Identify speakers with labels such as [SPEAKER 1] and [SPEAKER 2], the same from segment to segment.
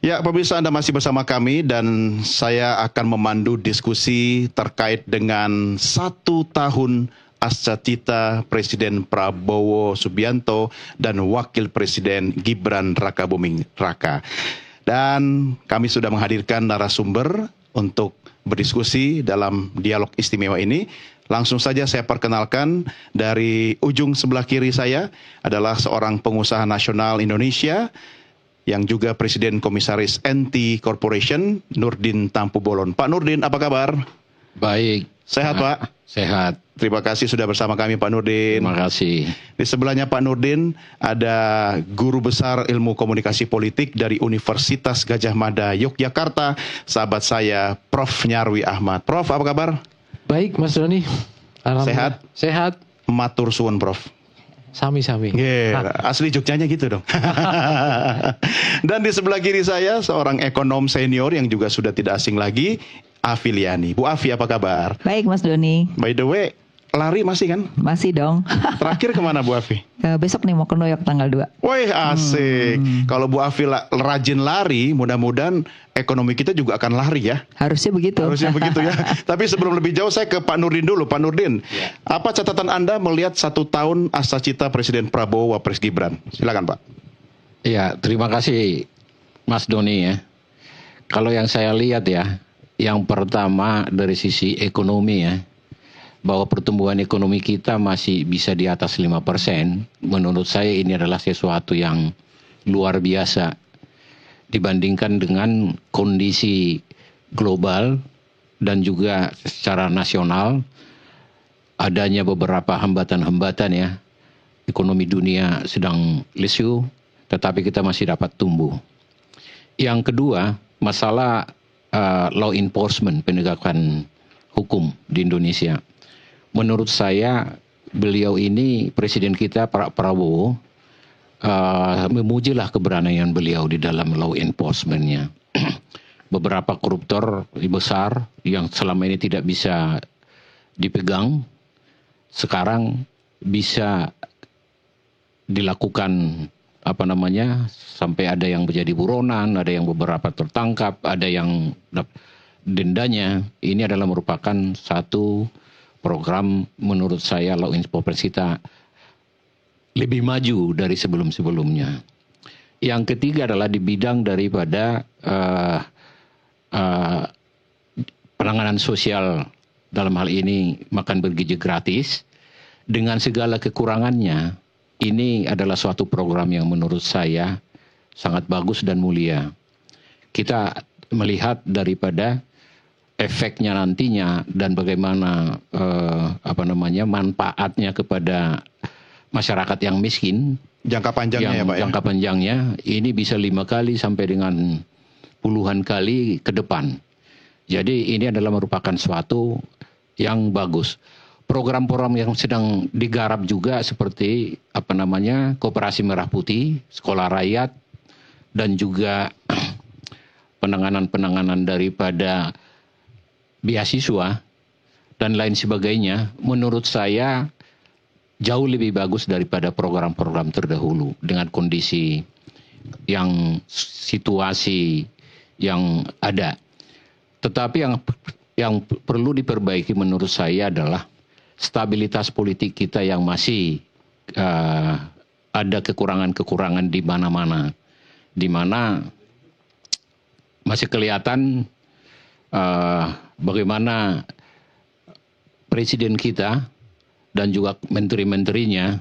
[SPEAKER 1] Ya, pemirsa, Anda masih bersama kami dan saya akan memandu diskusi terkait dengan 1 tahun Ascacita Presiden Prabowo Subianto dan Wakil Presiden Gibran Rakabuming Raka. Dan kami sudah menghadirkan narasumber untuk berdiskusi dalam dialog istimewa ini. Langsung saja saya perkenalkan, dari ujung sebelah kiri saya adalah seorang pengusaha nasional Indonesia yang juga Presiden Komisaris NT Corporation, Nurdin Tampu Bolon. Pak Nurdin, apa kabar?
[SPEAKER 2] Baik.
[SPEAKER 1] Sehat, Pak?
[SPEAKER 2] Sehat.
[SPEAKER 1] Terima kasih sudah bersama kami, Pak Nurdin.
[SPEAKER 2] Terima kasih.
[SPEAKER 1] Di sebelahnya Pak Nurdin ada Guru Besar Ilmu Komunikasi Politik dari Universitas Gadjah Mada, Yogyakarta, sahabat saya, Prof. Nyarwi Ahmad. Prof, apa kabar?
[SPEAKER 3] Baik, Mas Doni.
[SPEAKER 1] Sehat?
[SPEAKER 3] Sehat.
[SPEAKER 1] Matur suwun, Prof.
[SPEAKER 3] Sami-sami.
[SPEAKER 1] Yeah, asli Jogjanya gitu dong. Dan di sebelah kiri saya seorang ekonom senior yang juga sudah tidak asing lagi, Afiliani. Bu Afi, apa kabar?
[SPEAKER 4] Baik, Mas Doni.
[SPEAKER 1] By the way, lari masih kan?
[SPEAKER 4] Masih dong.
[SPEAKER 1] Terakhir kemana Bu Afi?
[SPEAKER 4] Besok nih mau ke New York tanggal 2.
[SPEAKER 1] Wih, asik. Kalau Bu Afi rajin lari, mudah-mudahan ekonomi kita juga akan lari ya.
[SPEAKER 4] Harusnya begitu.
[SPEAKER 1] Harusnya begitu ya. Tapi sebelum lebih jauh saya ke Pak Nurdin dulu. Pak Nurdin, apa catatan Anda melihat 1 tahun Ascacita Presiden Prabowo Wapres Gibran? Silakan, Pak.
[SPEAKER 2] Ya, terima kasih Mas Doni ya. Kalau yang saya lihat ya, yang pertama dari sisi ekonomi ya, bahwa pertumbuhan ekonomi kita masih bisa di atas 5%. Menurut saya ini adalah sesuatu yang luar biasa dibandingkan dengan kondisi global dan juga secara nasional. Adanya beberapa hambatan-hambatan ya. Ekonomi dunia sedang lesu, tetapi kita masih dapat tumbuh. Yang kedua, masalah law enforcement, penegakan hukum di Indonesia. Menurut saya, beliau ini, Presiden kita, Pak Prabowo, memujilah keberanian beliau di dalam law enforcement-nya. Beberapa koruptor besar yang selama ini tidak bisa dipegang, sekarang bisa dilakukan sampai ada yang menjadi buronan, ada yang beberapa tertangkap, ada yang dendanya. Ini adalah merupakan satu program menurut saya law enforcement kita lebih maju dari sebelum-sebelumnya. Yang ketiga adalah di bidang daripada penanganan sosial, dalam hal ini makan bergizi gratis, dengan segala kekurangannya. Ini adalah suatu program yang menurut saya sangat bagus dan mulia. Kita melihat daripada efeknya nantinya dan bagaimana manfaatnya kepada masyarakat yang miskin.
[SPEAKER 1] Jangka panjangnya ya Pak ya?
[SPEAKER 2] Jangka panjangnya ini bisa 5 kali sampai dengan puluhan kali ke depan. Jadi ini adalah merupakan suatu yang bagus. Program-program yang sedang digarap juga seperti Koperasi Merah Putih, Sekolah Rakyat, dan juga penanganan daripada beasiswa dan lain sebagainya, menurut saya jauh lebih bagus daripada program-program terdahulu dengan kondisi yang situasi yang ada. Tetapi yang perlu diperbaiki menurut saya adalah stabilitas politik kita yang masih ada kekurangan-kekurangan di mana-mana, di mana masih kelihatan bagaimana presiden kita dan juga menteri-menterinya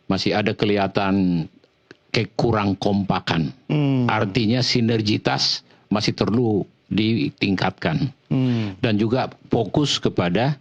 [SPEAKER 2] masih ada kelihatan kekurang kompakan. Artinya sinergitas masih perlu ditingkatkan. Dan juga fokus kepada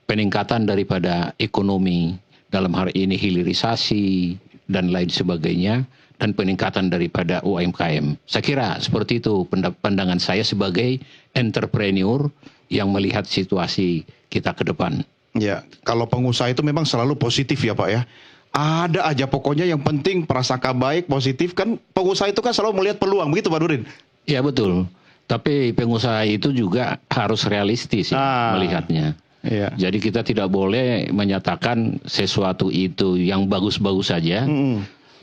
[SPEAKER 2] peningkatan daripada ekonomi, dalam hal ini hilirisasi dan lain sebagainya, dan peningkatan daripada UMKM. Saya kira seperti itu pandangan saya sebagai entrepreneur yang melihat situasi kita ke depan.
[SPEAKER 1] Ya, kalau pengusaha itu memang selalu positif ya Pak ya. Ada aja pokoknya yang penting prasangka baik, positif kan. Pengusaha itu kan selalu melihat peluang, begitu Pak Nurdin?
[SPEAKER 2] Ya betul. Tapi pengusaha itu juga harus realistis melihatnya.
[SPEAKER 1] Iya.
[SPEAKER 2] Jadi kita tidak boleh menyatakan sesuatu itu yang bagus-bagus saja.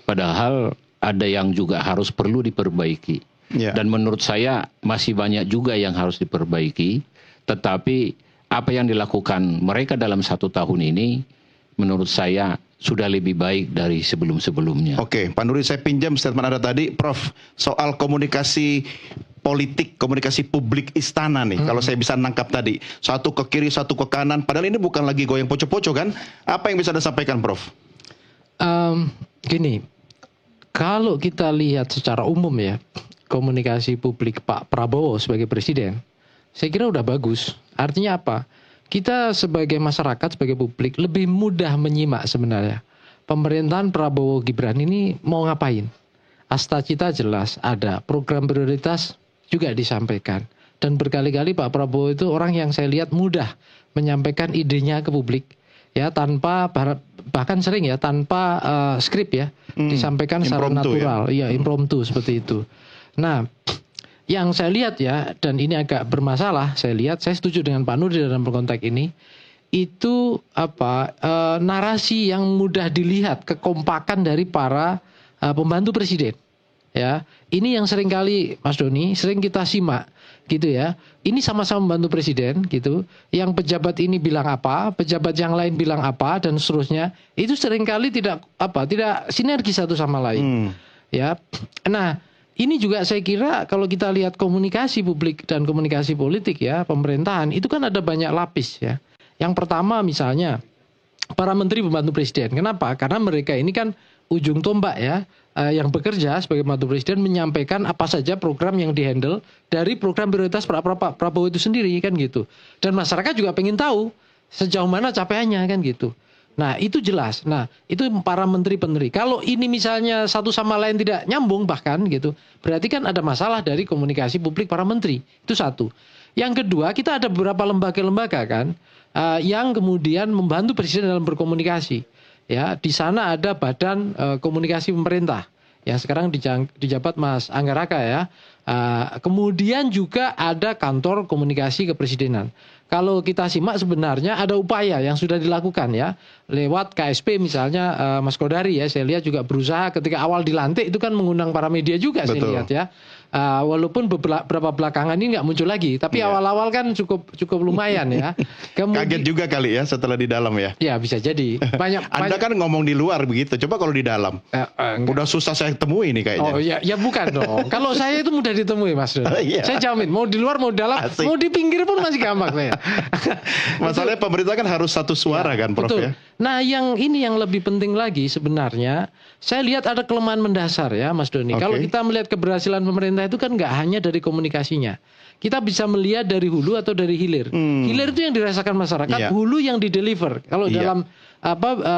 [SPEAKER 2] Padahal ada yang juga harus perlu diperbaiki.
[SPEAKER 1] Ya.
[SPEAKER 2] Dan menurut saya masih banyak juga yang harus diperbaiki. Tetapi apa yang dilakukan mereka dalam 1 tahun ini menurut saya sudah lebih baik dari sebelum-sebelumnya.
[SPEAKER 1] Oke, Pak Nuri, saya pinjam statement Anda tadi, Prof, soal komunikasi politik, komunikasi publik istana nih. Kalau saya bisa nangkap tadi, satu ke kiri, satu ke kanan, padahal ini bukan lagi goyang poco-poco kan? Apa yang bisa Anda sampaikan, Prof?
[SPEAKER 3] Gini, kalau kita lihat secara umum ya, komunikasi publik Pak Prabowo sebagai presiden, saya kira udah bagus. Artinya apa? Kita sebagai masyarakat, sebagai publik lebih mudah menyimak sebenarnya. Pemerintahan Prabowo Gibran ini mau ngapain? Astacita jelas ada, program prioritas juga disampaikan. Dan berkali-kali Pak Prabowo itu orang yang saya lihat mudah menyampaikan idenya ke publik. Ya, tanpa, bahkan sering ya, tanpa skrip ya, disampaikan secara natural. Iya, impromptu seperti itu. Nah, yang saya lihat ya, dan ini agak bermasalah, saya setuju dengan Pak Nuri dalam konteks ini, itu narasi yang mudah dilihat, kekompakan dari para pembantu presiden. Ya, ini yang sering kali Mas Doni, sering kita simak gitu ya. Ini sama-sama membantu presiden gitu. Yang pejabat ini bilang apa, pejabat yang lain bilang apa dan seterusnya. Itu sering kali tidak sinergi satu sama lain. Ya. Nah, ini juga saya kira kalau kita lihat komunikasi publik dan komunikasi politik ya, pemerintahan itu kan ada banyak lapis ya. Yang pertama misalnya para menteri pembantu presiden. Kenapa? Karena mereka ini kan ujung tombak ya, yang bekerja sebagai pembantu presiden menyampaikan apa saja program yang dihandle dari program prioritas Pak Prabowo itu sendiri kan gitu. Dan masyarakat juga pengen tahu sejauh mana capaiannya kan gitu. Nah itu jelas. Nah itu para menteri-menteri. Kalau ini misalnya satu sama lain tidak nyambung bahkan gitu, berarti kan ada masalah dari komunikasi publik para menteri. Itu satu. Yang kedua, kita ada beberapa lembaga-lembaga kan yang kemudian membantu presiden dalam berkomunikasi. Ya, di sana ada Badan Komunikasi Pemerintah yang sekarang dijabat Mas Angga Raka ya. Kemudian juga ada Kantor Komunikasi Kepresidenan. Kalau kita simak sebenarnya ada upaya yang sudah dilakukan ya lewat KSP misalnya Mas Kodari ya, saya lihat juga berusaha ketika awal dilantik itu kan mengundang para media juga. Betul. Saya lihat ya. Walaupun beberapa belakangan ini nggak muncul lagi, tapi awal-awal kan cukup lumayan ya.
[SPEAKER 1] Kaget juga kali ya setelah di dalam ya.
[SPEAKER 3] Ya bisa jadi.
[SPEAKER 1] Anda kan ngomong di luar begitu, coba kalau di dalam. Udah susah saya temui nih kayaknya.
[SPEAKER 3] Oh ya bukan dong. Kalau saya itu mudah ditemui Mas Don.
[SPEAKER 1] Iya.
[SPEAKER 3] Saya jamin, mau di luar mau di dalam,
[SPEAKER 1] Asik.
[SPEAKER 3] mau di pinggir pun masih gampang saya.
[SPEAKER 1] Masalahnya pemerintah kan harus satu suara kan Prof
[SPEAKER 3] betul.
[SPEAKER 1] ya.
[SPEAKER 3] Nah yang lebih penting lagi sebenarnya, saya lihat ada kelemahan mendasar ya Mas Doni. Kalau kita melihat keberhasilan pemerintah itu kan nggak hanya dari komunikasinya. Kita bisa melihat dari hulu atau dari hilir. Hilir itu yang dirasakan masyarakat, hulu yang dideliver. Kalau dalam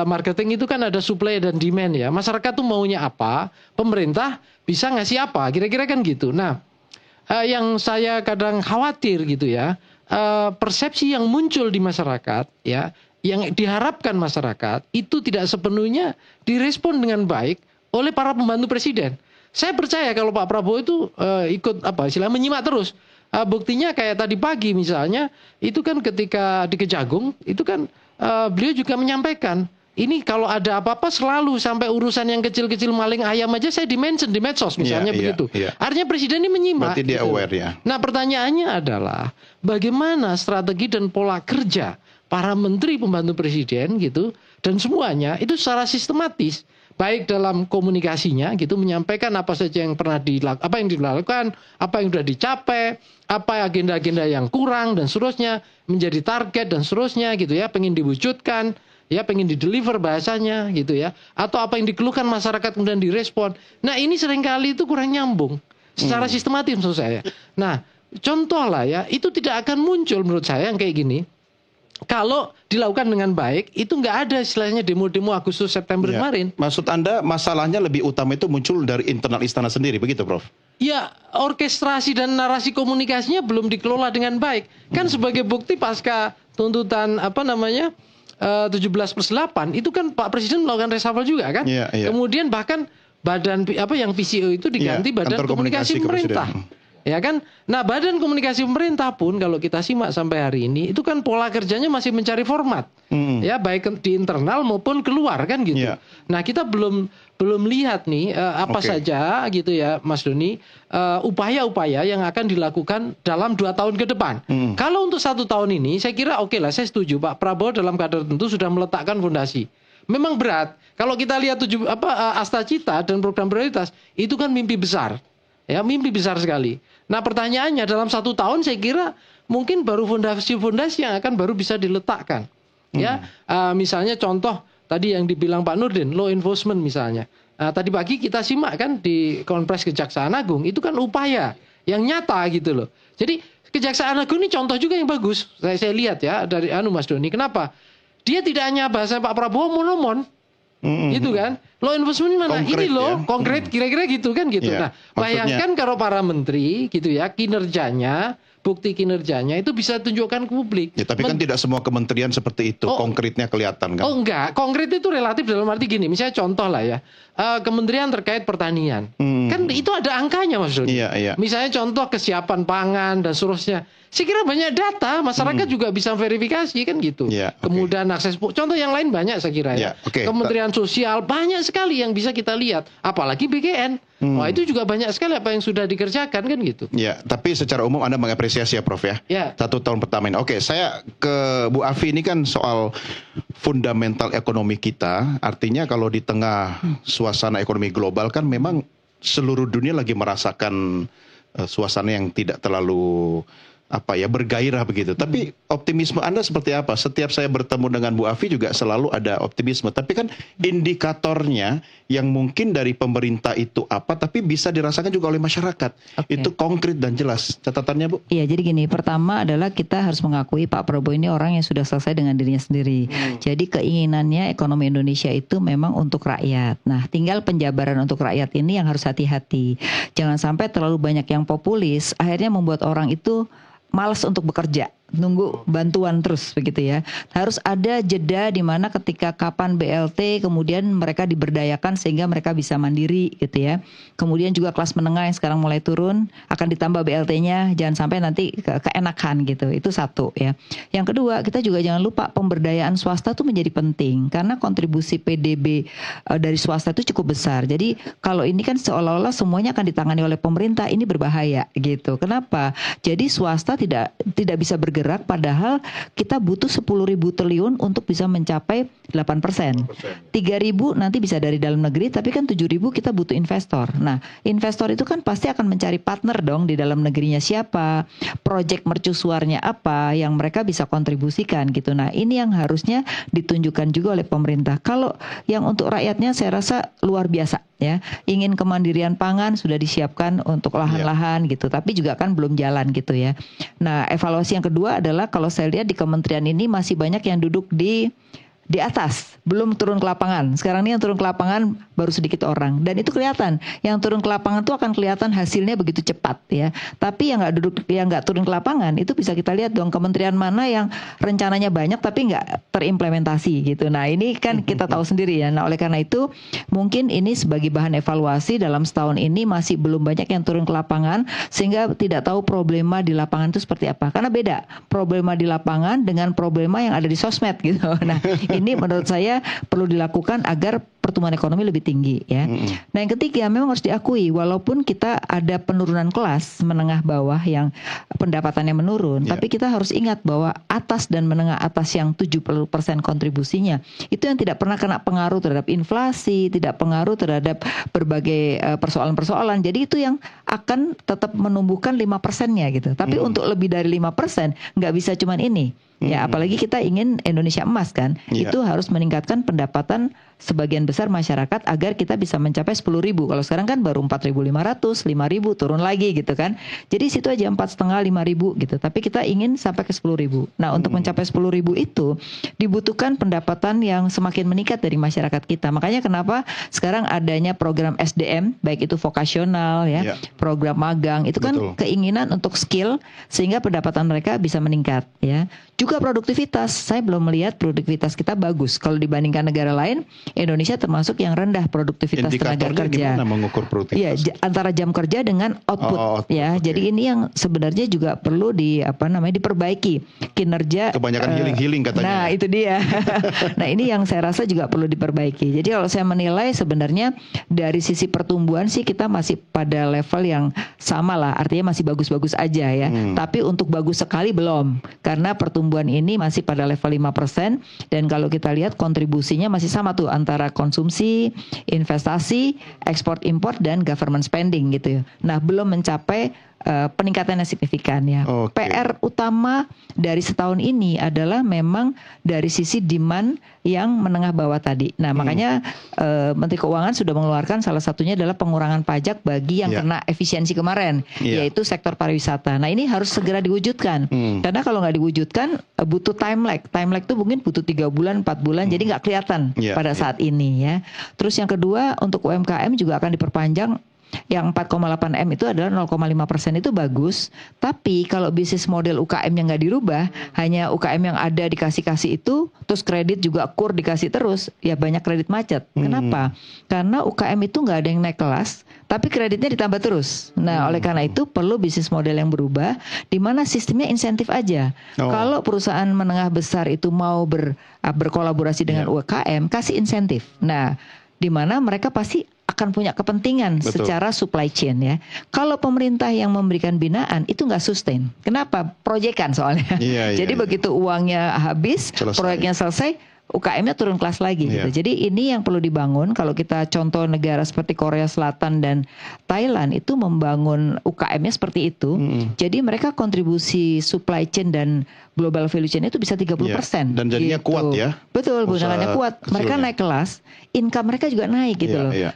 [SPEAKER 3] marketing itu kan ada supply dan demand ya. Masyarakat tuh maunya apa, pemerintah bisa ngasih apa, kira-kira kan gitu. Nah, yang saya kadang khawatir gitu ya, persepsi yang muncul di masyarakat ya, yang diharapkan masyarakat itu tidak sepenuhnya direspon dengan baik oleh para pembantu presiden. Saya percaya kalau Pak Prabowo itu ikut istilahnya menyimak terus. Buktinya kayak tadi pagi misalnya, itu kan ketika di Kejagung, itu kan beliau juga menyampaikan, ini kalau ada apa-apa selalu sampai urusan yang kecil-kecil maling ayam aja saya di-mention di medsos misalnya begitu. Artinya presiden ini menyimak.
[SPEAKER 1] Berarti dia
[SPEAKER 3] gitu.
[SPEAKER 1] Aware ya.
[SPEAKER 3] Nah pertanyaannya adalah bagaimana strategi dan pola kerja para menteri pembantu presiden gitu dan semuanya itu secara sistematis baik dalam komunikasinya gitu menyampaikan apa saja yang pernah dilakukan, apa yang sudah dicapai, apa agenda-agenda yang kurang dan seterusnya, menjadi target dan seterusnya gitu ya, pengen diwujudkan, ya pengen dideliver bahasanya gitu ya, atau apa yang dikeluhkan masyarakat kemudian direspon. Nah ini seringkali itu kurang nyambung secara sistematis menurut saya. Nah contoh lah ya, itu tidak akan muncul menurut saya yang kayak gini kalau dilakukan dengan baik. Itu nggak ada istilahnya demo-demo Agustus September kemarin.
[SPEAKER 1] Maksud Anda masalahnya lebih utama itu muncul dari internal istana sendiri begitu Prof?
[SPEAKER 3] Ya orkestrasi dan narasi komunikasinya belum dikelola dengan baik. Kan sebagai bukti pasca tuntutan 17+8 itu kan Pak Presiden melakukan reshuffle juga kan. Kemudian bahkan badan yang PCO itu diganti Badan Komunikasi Pemerintah. Ya kan? Nah, Badan Komunikasi Pemerintah pun kalau kita simak sampai hari ini itu kan pola kerjanya masih mencari format. Ya, baik di internal maupun keluar kan gitu.
[SPEAKER 1] Iya.
[SPEAKER 3] Nah, kita belum lihat nih apa saja gitu ya Mas Doni upaya-upaya yang akan dilakukan dalam 2 tahun ke depan. Kalau untuk 1 tahun ini saya kira oke lah, saya setuju Pak Prabowo dalam kadar tertentu sudah meletakkan fondasi. Memang berat. Kalau kita lihat Asta Cita dan program prioritas itu kan mimpi besar. Ya, mimpi besar sekali. Nah, pertanyaannya dalam 1 tahun saya kira mungkin baru fondasi-fondasi yang akan baru bisa diletakkan. Ya, misalnya contoh tadi yang dibilang Pak Nurdin, law enforcement misalnya. Tadi pagi kita simak kan di Konpres Kejaksaan Agung, itu kan upaya yang nyata gitu loh. Jadi Kejaksaan Agung ini contoh juga yang bagus. Saya lihat ya dari Mas Doni. Kenapa? Dia tidak hanya bahasa Pak Prabowo monomon. Gitu kan, law enforcement mana
[SPEAKER 1] konkret,
[SPEAKER 3] ini loh
[SPEAKER 1] ya?
[SPEAKER 3] Konkret kira-kira gitu kan gitu.
[SPEAKER 1] Ya,
[SPEAKER 3] Nah, bayangkan kalau para menteri gitu ya, kinerjanya, bukti kinerjanya itu bisa tunjukkan ke publik.
[SPEAKER 1] Ya, tapi kan tidak semua kementerian seperti itu, konkretnya kelihatan kan?
[SPEAKER 3] Oh enggak, konkret itu relatif dalam arti gini, misalnya contoh lah ya, kementerian terkait pertanian, kan itu ada angkanya Mas Doni.
[SPEAKER 1] Iya.
[SPEAKER 3] Misalnya contoh kesiapan pangan dan seterusnya. Saya kira banyak data, masyarakat juga bisa verifikasi kan gitu.
[SPEAKER 1] Ya,
[SPEAKER 3] Kemudian akses, contoh yang lain banyak saya kira ya. Kementerian Sosial banyak sekali yang bisa kita lihat, apalagi BGN. Wah, itu juga banyak sekali apa yang sudah dikerjakan kan gitu.
[SPEAKER 1] Ya, tapi secara umum Anda mengapresiasi ya Prof ya. 1 tahun pertama ini. Oke, saya ke Bu Afi, ini kan soal fundamental ekonomi kita. Artinya kalau di tengah suasana ekonomi global kan memang seluruh dunia lagi merasakan suasana yang tidak terlalu bergairah begitu. Tapi optimisme Anda seperti apa? Setiap saya bertemu dengan Bu Afi juga selalu ada optimisme. Tapi kan indikatornya yang mungkin dari pemerintah itu tapi bisa dirasakan juga oleh masyarakat. Itu konkret dan jelas. Catatannya Bu?
[SPEAKER 4] Iya, jadi gini, pertama adalah kita harus mengakui Pak Prabowo ini orang yang sudah selesai dengan dirinya sendiri. Jadi keinginannya ekonomi Indonesia itu memang untuk rakyat. Nah, tinggal penjabaran untuk rakyat ini yang harus hati-hati. Jangan sampai terlalu banyak yang populis, akhirnya membuat orang itu malas untuk bekerja, nunggu bantuan terus begitu ya. Harus ada jeda di mana ketika kapan BLT kemudian mereka diberdayakan sehingga mereka bisa mandiri gitu ya. Kemudian juga kelas menengah yang sekarang mulai turun akan ditambah BLT-nya, jangan sampai nanti keenakan gitu. Itu satu ya. Yang kedua, kita juga jangan lupa pemberdayaan swasta itu menjadi penting karena kontribusi PDB dari swasta itu cukup besar. Jadi kalau ini kan seolah-olah semuanya akan ditangani oleh pemerintah, ini berbahaya gitu. Kenapa? Jadi swasta tidak bisa bergerak padahal kita butuh 10.000 triliun untuk bisa mencapai 8%. 3.000 nanti bisa dari dalam negeri, tapi kan 7.000 kita butuh investor. Nah, investor itu kan pasti akan mencari partner dong di dalam negerinya siapa, proyek mercusuarnya apa yang mereka bisa kontribusikan gitu. Nah, ini yang harusnya ditunjukkan juga oleh pemerintah. Kalau yang untuk rakyatnya saya rasa luar biasa ya. Ingin kemandirian pangan sudah disiapkan untuk lahan-lahan gitu, tapi juga kan belum jalan gitu ya. Nah, evaluasi yang kedua adalah kalau saya lihat di kementerian ini masih banyak yang duduk di atas, belum turun ke lapangan. Sekarang ini yang turun ke lapangan baru sedikit orang, dan itu kelihatan. Yang turun ke lapangan itu akan kelihatan hasilnya begitu cepat ya. Tapi yang nggak turun ke lapangan itu bisa kita lihat dong kementerian mana yang rencananya banyak tapi nggak terimplementasi gitu. Nah, ini kan kita tahu sendiri ya. Nah, oleh karena itu mungkin ini sebagai bahan evaluasi dalam setahun ini masih belum banyak yang turun ke lapangan sehingga tidak tahu problema di lapangan itu seperti apa. Karena beda problema di lapangan dengan problema yang ada di sosmed gitu. Nah, ini menurut saya perlu dilakukan agar pertumbuhan ekonomi lebih tinggi ya. Nah, yang ketiga memang harus diakui walaupun kita ada penurunan kelas menengah bawah yang pendapatannya menurun, tapi kita harus ingat bahwa atas dan menengah atas yang 70% kontribusinya itu yang tidak pernah kena pengaruh terhadap inflasi, tidak pengaruh terhadap berbagai persoalan-persoalan. Jadi itu yang akan tetap menumbuhkan 5%-nya gitu. Tapi untuk lebih dari 5% nggak bisa cuman ini. Ya, apalagi kita ingin Indonesia emas kan, itu harus meningkatkan pendapatan sebagian besar masyarakat agar kita bisa mencapai 10.000. Kalau sekarang kan baru 4.500, 5.000 turun lagi gitu kan. Jadi situ aja 4,5, 5.000 gitu. Tapi kita ingin sampai ke 10.000. Nah, untuk mencapai 10.000 itu dibutuhkan pendapatan yang semakin meningkat dari masyarakat kita. Makanya kenapa sekarang adanya program SDM, baik itu vokasional ya, program magang, itu kan keinginan untuk skill sehingga pendapatan mereka bisa meningkat ya. Juga produktivitas, saya belum melihat produktivitas kita bagus. Kalau dibandingkan negara lain, Indonesia termasuk yang rendah produktivitas tenaga
[SPEAKER 1] Indikatornya
[SPEAKER 4] kerja.
[SPEAKER 1] gimana mengukur produktivitas?
[SPEAKER 4] Iya, antara jam kerja dengan output,
[SPEAKER 1] output,
[SPEAKER 4] ya.
[SPEAKER 1] oke.
[SPEAKER 4] Jadi ini yang sebenarnya juga perlu diperbaiki kinerja.
[SPEAKER 1] Kebanyakan healing katanya.
[SPEAKER 4] Nah, itu dia. Nah, ini yang saya rasa juga perlu diperbaiki. Jadi kalau saya menilai sebenarnya dari sisi pertumbuhan sih kita masih pada level yang sama lah. Artinya masih bagus-bagus aja ya. Tapi untuk bagus sekali belum. Karena pertumbuhan ini masih pada level 5%, dan kalau kita lihat kontribusinya masih sama tuh antara konsumsi, investasi, ekspor impor dan government spending gitu ya. Nah, belum mencapai peningkatan yang signifikan ya.
[SPEAKER 1] Oke.
[SPEAKER 4] PR utama dari setahun ini adalah memang dari sisi demand yang menengah bawah tadi. Nah, makanya Menteri Keuangan sudah mengeluarkan salah satunya adalah pengurangan pajak bagi yang
[SPEAKER 1] Ya.
[SPEAKER 4] kena efisiensi kemarin,
[SPEAKER 1] Ya.
[SPEAKER 4] yaitu sektor pariwisata. Nah, ini harus segera diwujudkan. Karena kalau nggak diwujudkan butuh time lag. Time lag itu mungkin butuh 3 bulan, 4 bulan, jadi nggak kelihatan
[SPEAKER 1] Ya,
[SPEAKER 4] pada
[SPEAKER 1] ya.
[SPEAKER 4] saat ini ya. Terus yang kedua untuk UMKM juga akan diperpanjang. Yang 4,8 M itu adalah 0,5% itu bagus. Tapi kalau bisnis model UKM yang nggak dirubah, hanya UKM yang ada dikasih-kasih itu, terus kredit juga kur dikasih terus, ya banyak kredit macet. Kenapa? Karena UKM itu nggak ada yang naik kelas, tapi kreditnya ditambah terus. Nah, oleh karena itu perlu bisnis model yang berubah, di mana sistemnya insentif aja.
[SPEAKER 1] Oh.
[SPEAKER 4] Kalau perusahaan menengah besar itu mau berkolaborasi dengan UKM, kasih insentif. Nah, di mana mereka pasti akan punya kepentingan
[SPEAKER 1] Betul.
[SPEAKER 4] secara supply chain ya. Kalau pemerintah yang memberikan binaan itu nggak sustain. Kenapa? Proyekan soalnya.
[SPEAKER 1] Iya, iya,
[SPEAKER 4] Jadi
[SPEAKER 1] iya.
[SPEAKER 4] begitu uangnya habis,
[SPEAKER 1] Selesai.
[SPEAKER 4] proyeknya selesai, UKM-nya turun kelas lagi
[SPEAKER 1] Iya.
[SPEAKER 4] gitu. Jadi ini yang perlu dibangun. Kalau kita contoh negara seperti Korea Selatan dan Thailand itu membangun UKM-nya seperti itu. Jadi mereka kontribusi supply chain dan global value chain itu bisa 30%.
[SPEAKER 1] Iya. Dan jadinya kuat ya.
[SPEAKER 4] Betul,
[SPEAKER 1] Usaha
[SPEAKER 4] bundarannya kuat. Mereka
[SPEAKER 1] kecilnya.
[SPEAKER 4] naik kelas, income mereka juga naik gitu
[SPEAKER 1] Iya,
[SPEAKER 4] loh.
[SPEAKER 1] iya.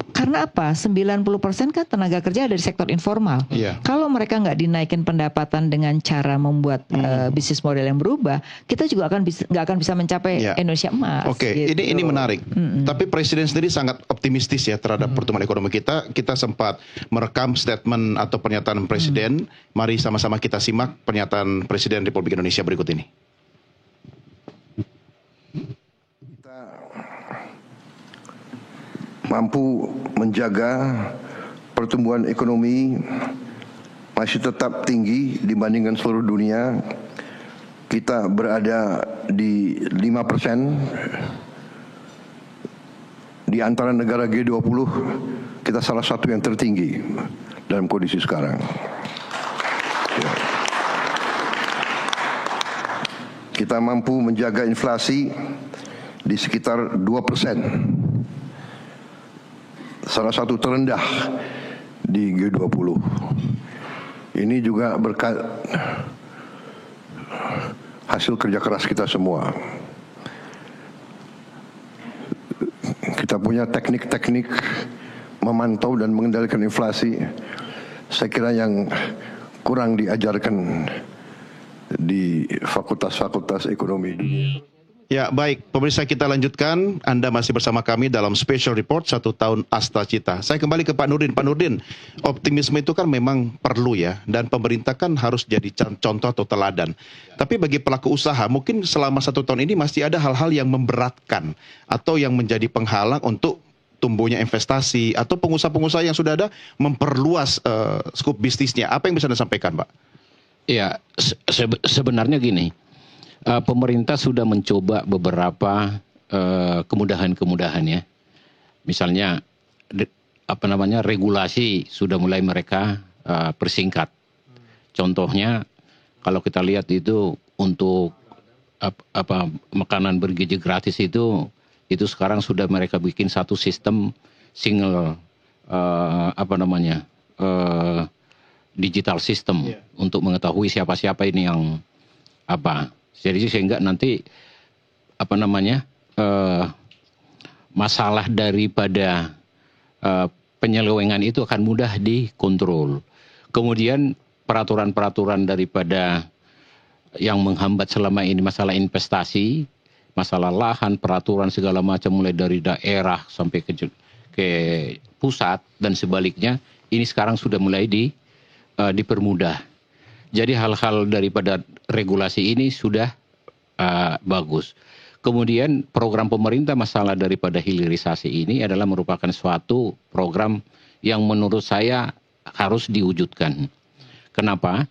[SPEAKER 4] Karena apa? 90% kan tenaga kerja dari sektor informal.
[SPEAKER 1] Iya.
[SPEAKER 4] Kalau mereka nggak dinaikin pendapatan dengan cara membuat bisnis model yang berubah, kita juga nggak akan bisa mencapai
[SPEAKER 1] Iya.
[SPEAKER 4] Indonesia emas.
[SPEAKER 1] Oke,
[SPEAKER 4] gitu.
[SPEAKER 1] ini menarik. Tapi Presiden sendiri sangat optimistis ya terhadap pertumbuhan ekonomi kita. Kita sempat merekam statement atau pernyataan Presiden. Mari sama-sama kita simak pernyataan Presiden Republik Indonesia berikut ini.
[SPEAKER 5] Mampu menjaga pertumbuhan ekonomi masih tetap tinggi dibandingkan seluruh dunia. Kita berada di 5%. Di antara negara G20, kita salah satu yang tertinggi dalam kondisi sekarang. Ya. Kita mampu menjaga inflasi di sekitar 2%. Salah satu terendah di G20. Ini juga berkat hasil kerja keras kita semua. Kita punya teknik-teknik memantau dan mengendalikan inflasi. Saya kira yang kurang diajarkan di fakultas-fakultas ekonomi.
[SPEAKER 1] Ya baik, pemirsa kita lanjutkan. Anda masih bersama kami dalam Special Report 1 tahun Asta Cita. Saya kembali ke Pak Nurdin. Pak Nurdin, optimisme itu kan memang perlu ya. Dan pemerintah kan harus jadi contoh atau teladan. Tapi bagi pelaku usaha, mungkin selama 1 tahun ini masih ada hal-hal yang memberatkan. Atau yang menjadi penghalang untuk tumbuhnya investasi. Atau pengusaha-pengusaha yang sudah ada memperluas skup bisnisnya. Apa yang bisa Anda sampaikan, Pak?
[SPEAKER 2] Ya, sebenarnya gini. Pemerintah sudah mencoba beberapa kemudahan-kemudahan ya. Misalnya regulasi sudah mulai mereka persingkat. Contohnya kalau kita lihat itu untuk makanan bergizi gratis itu sekarang sudah mereka bikin satu sistem single digital system untuk mengetahui siapa-siapa ini yang apa. Jadi sehingga nanti masalah daripada penyelewengan itu akan mudah dikontrol. Kemudian peraturan-peraturan daripada yang menghambat selama ini masalah investasi, masalah lahan, peraturan segala macam mulai dari daerah sampai ke pusat dan sebaliknya, ini sekarang sudah mulai dipermudah. Jadi hal-hal daripada regulasi ini sudah bagus. Kemudian program pemerintah masalah daripada hilirisasi ini adalah merupakan suatu program yang menurut saya harus diwujudkan. Kenapa?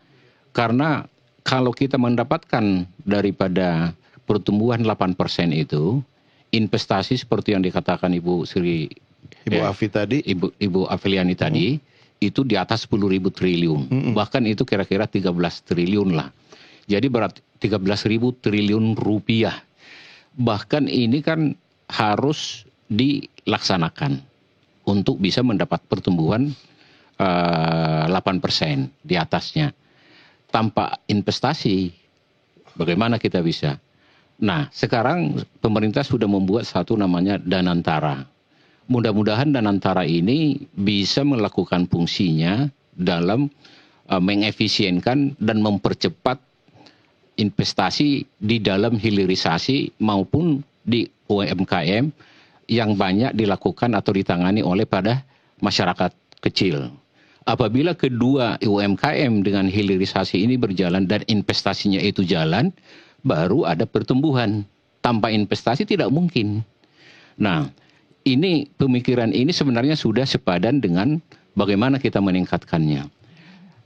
[SPEAKER 2] Karena kalau kita mendapatkan daripada pertumbuhan 8% itu, investasi seperti yang dikatakan Ibu
[SPEAKER 1] Afi tadi,
[SPEAKER 2] Ibu Afiliani tadi, itu di atas 10.000 triliun. Bahkan itu kira-kira 13 triliun lah. Jadi berarti 13.000 triliun rupiah. Bahkan ini kan harus dilaksanakan untuk bisa mendapat pertumbuhan 8% di atasnya. Tanpa investasi, bagaimana kita bisa? Nah, sekarang pemerintah sudah membuat satu namanya Danantara. Mudah-mudahan Danantara ini bisa melakukan fungsinya dalam mengefisienkan dan mempercepat investasi di dalam hilirisasi maupun di UMKM yang banyak dilakukan atau ditangani oleh pada masyarakat kecil. Apabila kedua UMKM dengan hilirisasi ini berjalan dan investasinya itu jalan, baru ada pertumbuhan. Tanpa investasi tidak mungkin. Nah, ini pemikiran ini sebenarnya sudah sepadan dengan bagaimana kita meningkatkannya.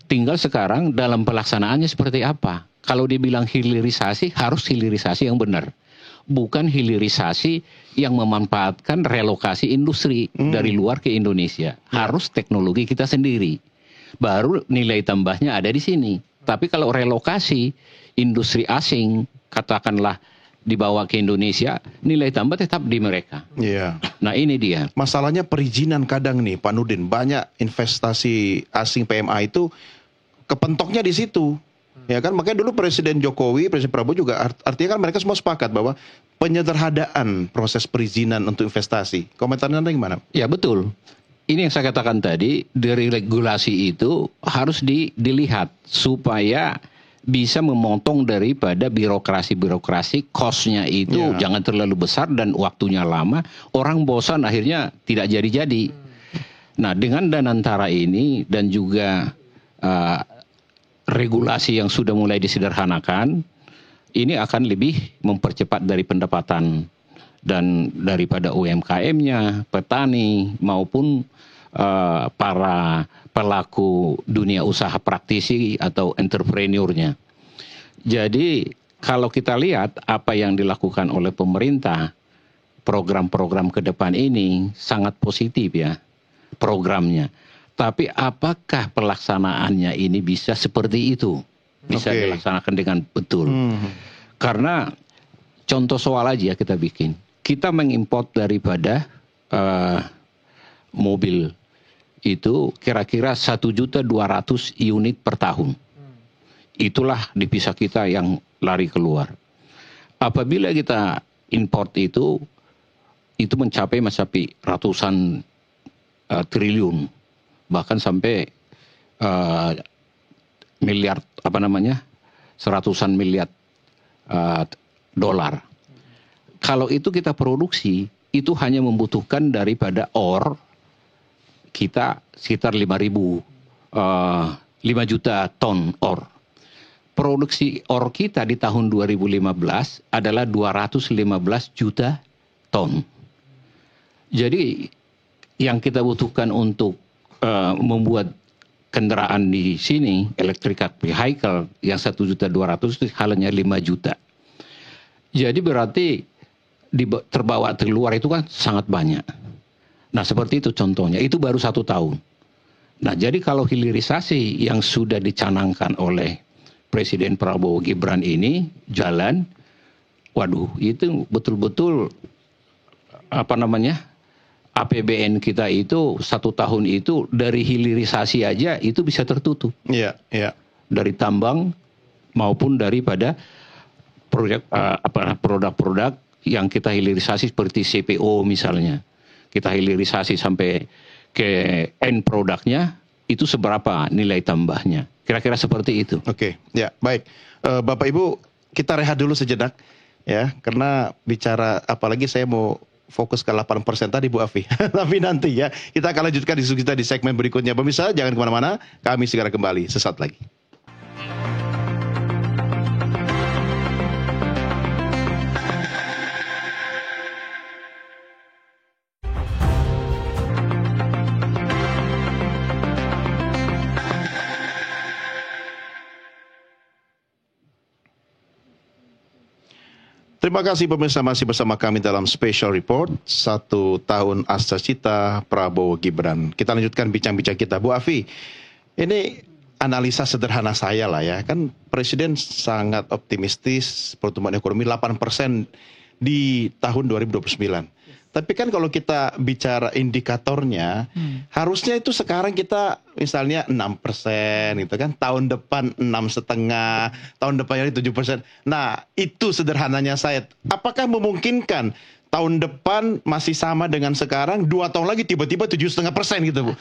[SPEAKER 2] Tinggal sekarang dalam pelaksanaannya seperti apa. Kalau dibilang hilirisasi, harus hilirisasi yang benar. Bukan hilirisasi yang memanfaatkan relokasi industri dari luar ke Indonesia. Harus teknologi kita sendiri. Baru nilai tambahnya ada di sini. Tapi kalau relokasi industri asing, katakanlah dibawa ke Indonesia, nilai tambah tetap di mereka.
[SPEAKER 1] Iya.
[SPEAKER 2] Nah ini dia.
[SPEAKER 1] Masalahnya perizinan kadang nih, Pak Nurdin. Banyak investasi asing PMA itu kepentoknya di situ. Ya kan, makanya dulu Presiden Jokowi, Presiden Prabowo juga artinya kan mereka semua sepakat bahwa penyederhanaan proses perizinan untuk investasi. Komentarnya Anda gimana?
[SPEAKER 2] Ya betul. Ini yang saya katakan tadi, dari regulasi itu harus dilihat supaya bisa memotong daripada birokrasi-birokrasi, cost-nya itu jangan terlalu besar dan waktunya lama, orang bosan akhirnya tidak jadi-jadi. Nah, dengan Danantara ini dan juga regulasi yang sudah mulai disederhanakan, ini akan lebih mempercepat dari pendapatan dan daripada UMKM-nya, petani maupun para pelaku dunia usaha praktisi atau entrepreneur-nya. Jadi kalau kita lihat apa yang dilakukan oleh pemerintah, program-program ke depan ini sangat positif ya programnya. Tapi apakah pelaksanaannya ini bisa seperti itu? Bisa dilaksanakan dengan betul. Karena contoh soal aja kita bikin. Kita mengimport daripada mobil itu kira-kira 1.200.000 unit per tahun. Itulah devisa kita yang lari keluar. Apabila kita import itu mencapai ratusan triliun, bahkan sampai miliar seratusan miliar dolar. Kalau itu kita produksi, itu hanya membutuhkan daripada ore kita sekitar 5 juta ton ore. Produksi ore kita di tahun 2015 adalah 215 juta ton. Jadi yang kita butuhkan untuk membuat kendaraan di sini, electric vehicle yang 1.200.000 itu halnya 5 juta. Jadi berarti terbawa keluar itu kan sangat banyak. Nah seperti itu contohnya, itu baru 1 tahun. Nah jadi kalau hilirisasi yang sudah dicanangkan oleh Presiden Prabowo Gibran ini jalan, waduh itu betul-betul APBN kita itu 1 tahun itu dari hilirisasi aja itu bisa tertutup.
[SPEAKER 1] Iya, iya.
[SPEAKER 2] Dari tambang maupun daripada produk-produk yang kita hilirisasi seperti CPO misalnya. Kita hilirisasi sampai ke end produknya, itu seberapa nilai tambahnya. Kira-kira seperti itu.
[SPEAKER 1] Oke, ya baik. Bapak Ibu, kita rehat dulu sejenak ya, karena bicara apalagi saya mau fokus ke 8% tadi Bu Afi. Tapi nanti ya, kita akan lanjutkan diskusi kita di segmen berikutnya. Pemirsa, jangan kemana-mana, kami segera kembali sesaat lagi. Terima kasih pemirsa, masih bersama kami dalam Special Report 1 tahun Ascacita Prabowo Gibran. Kita lanjutkan bincang-bincang kita. Bu Afi, ini analisa sederhana saya lah ya. Kan Presiden sangat optimistis pertumbuhan ekonomi 8% di tahun 2029. Tapi kan kalau kita bicara indikatornya, harusnya itu sekarang kita misalnya 6% gitu kan, tahun depan 6,5%, tahun depannya 7%. Nah, itu sederhananya saya. Apakah memungkinkan tahun depan masih sama dengan sekarang, 2 tahun lagi tiba-tiba 7,5% gitu Bu?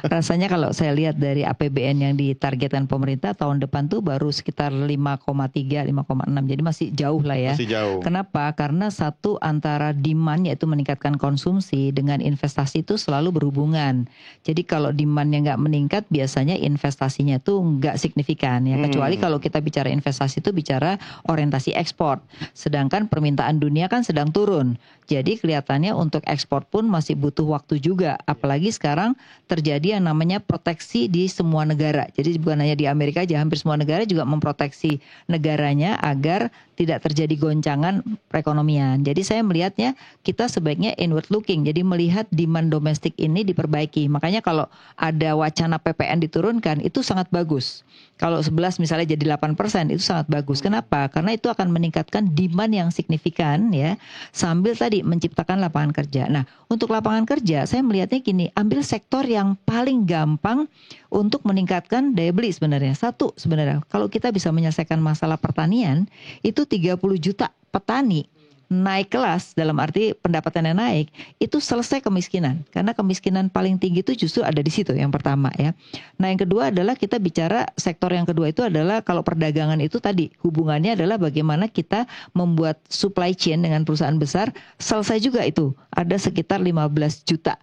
[SPEAKER 4] Rasanya kalau saya lihat dari APBN yang ditargetkan pemerintah tahun depan tuh baru sekitar 5,3, 5,6. Jadi masih jauh lah ya.
[SPEAKER 1] Masih jauh.
[SPEAKER 4] Kenapa? Karena satu antara demand yaitu meningkatkan konsumsi dengan investasi itu selalu berhubungan. Jadi kalau demandnya nggak meningkat, biasanya investasinya tuh nggak signifikan ya. Kecuali kalau kita bicara investasi itu bicara orientasi ekspor. Sedangkan permintaan dunia kan sedang turun. Jadi kelihatannya untuk ekspor pun masih butuh waktu juga. Apalagi sekarang terjadi yang namanya proteksi di semua negara. Jadi bukan hanya di Amerika aja, hampir semua negara juga memproteksi negaranya agar tidak terjadi goncangan perekonomian. Jadi saya melihatnya kita sebaiknya inward looking. Jadi melihat demand domestik ini diperbaiki. Makanya kalau ada wacana PPN diturunkan itu sangat bagus. Kalau 11 misalnya jadi 8% itu sangat bagus. Kenapa? Karena itu akan meningkatkan demand yang signifikan ya. Sambil tadi menciptakan lapangan kerja. Nah, untuk lapangan kerja saya melihatnya gini, ambil sektor yang paling gampang untuk meningkatkan daya beli sebenarnya. Satu sebenarnya, kalau kita bisa menyelesaikan masalah pertanian, itu 30 juta petani naik kelas dalam arti pendapatannya naik, itu selesai kemiskinan. Karena kemiskinan paling tinggi itu justru ada di situ yang pertama ya. Nah yang kedua adalah kita bicara sektor yang kedua itu adalah kalau perdagangan itu tadi hubungannya adalah bagaimana kita membuat supply chain dengan perusahaan besar, selesai juga itu. Ada sekitar 15 juta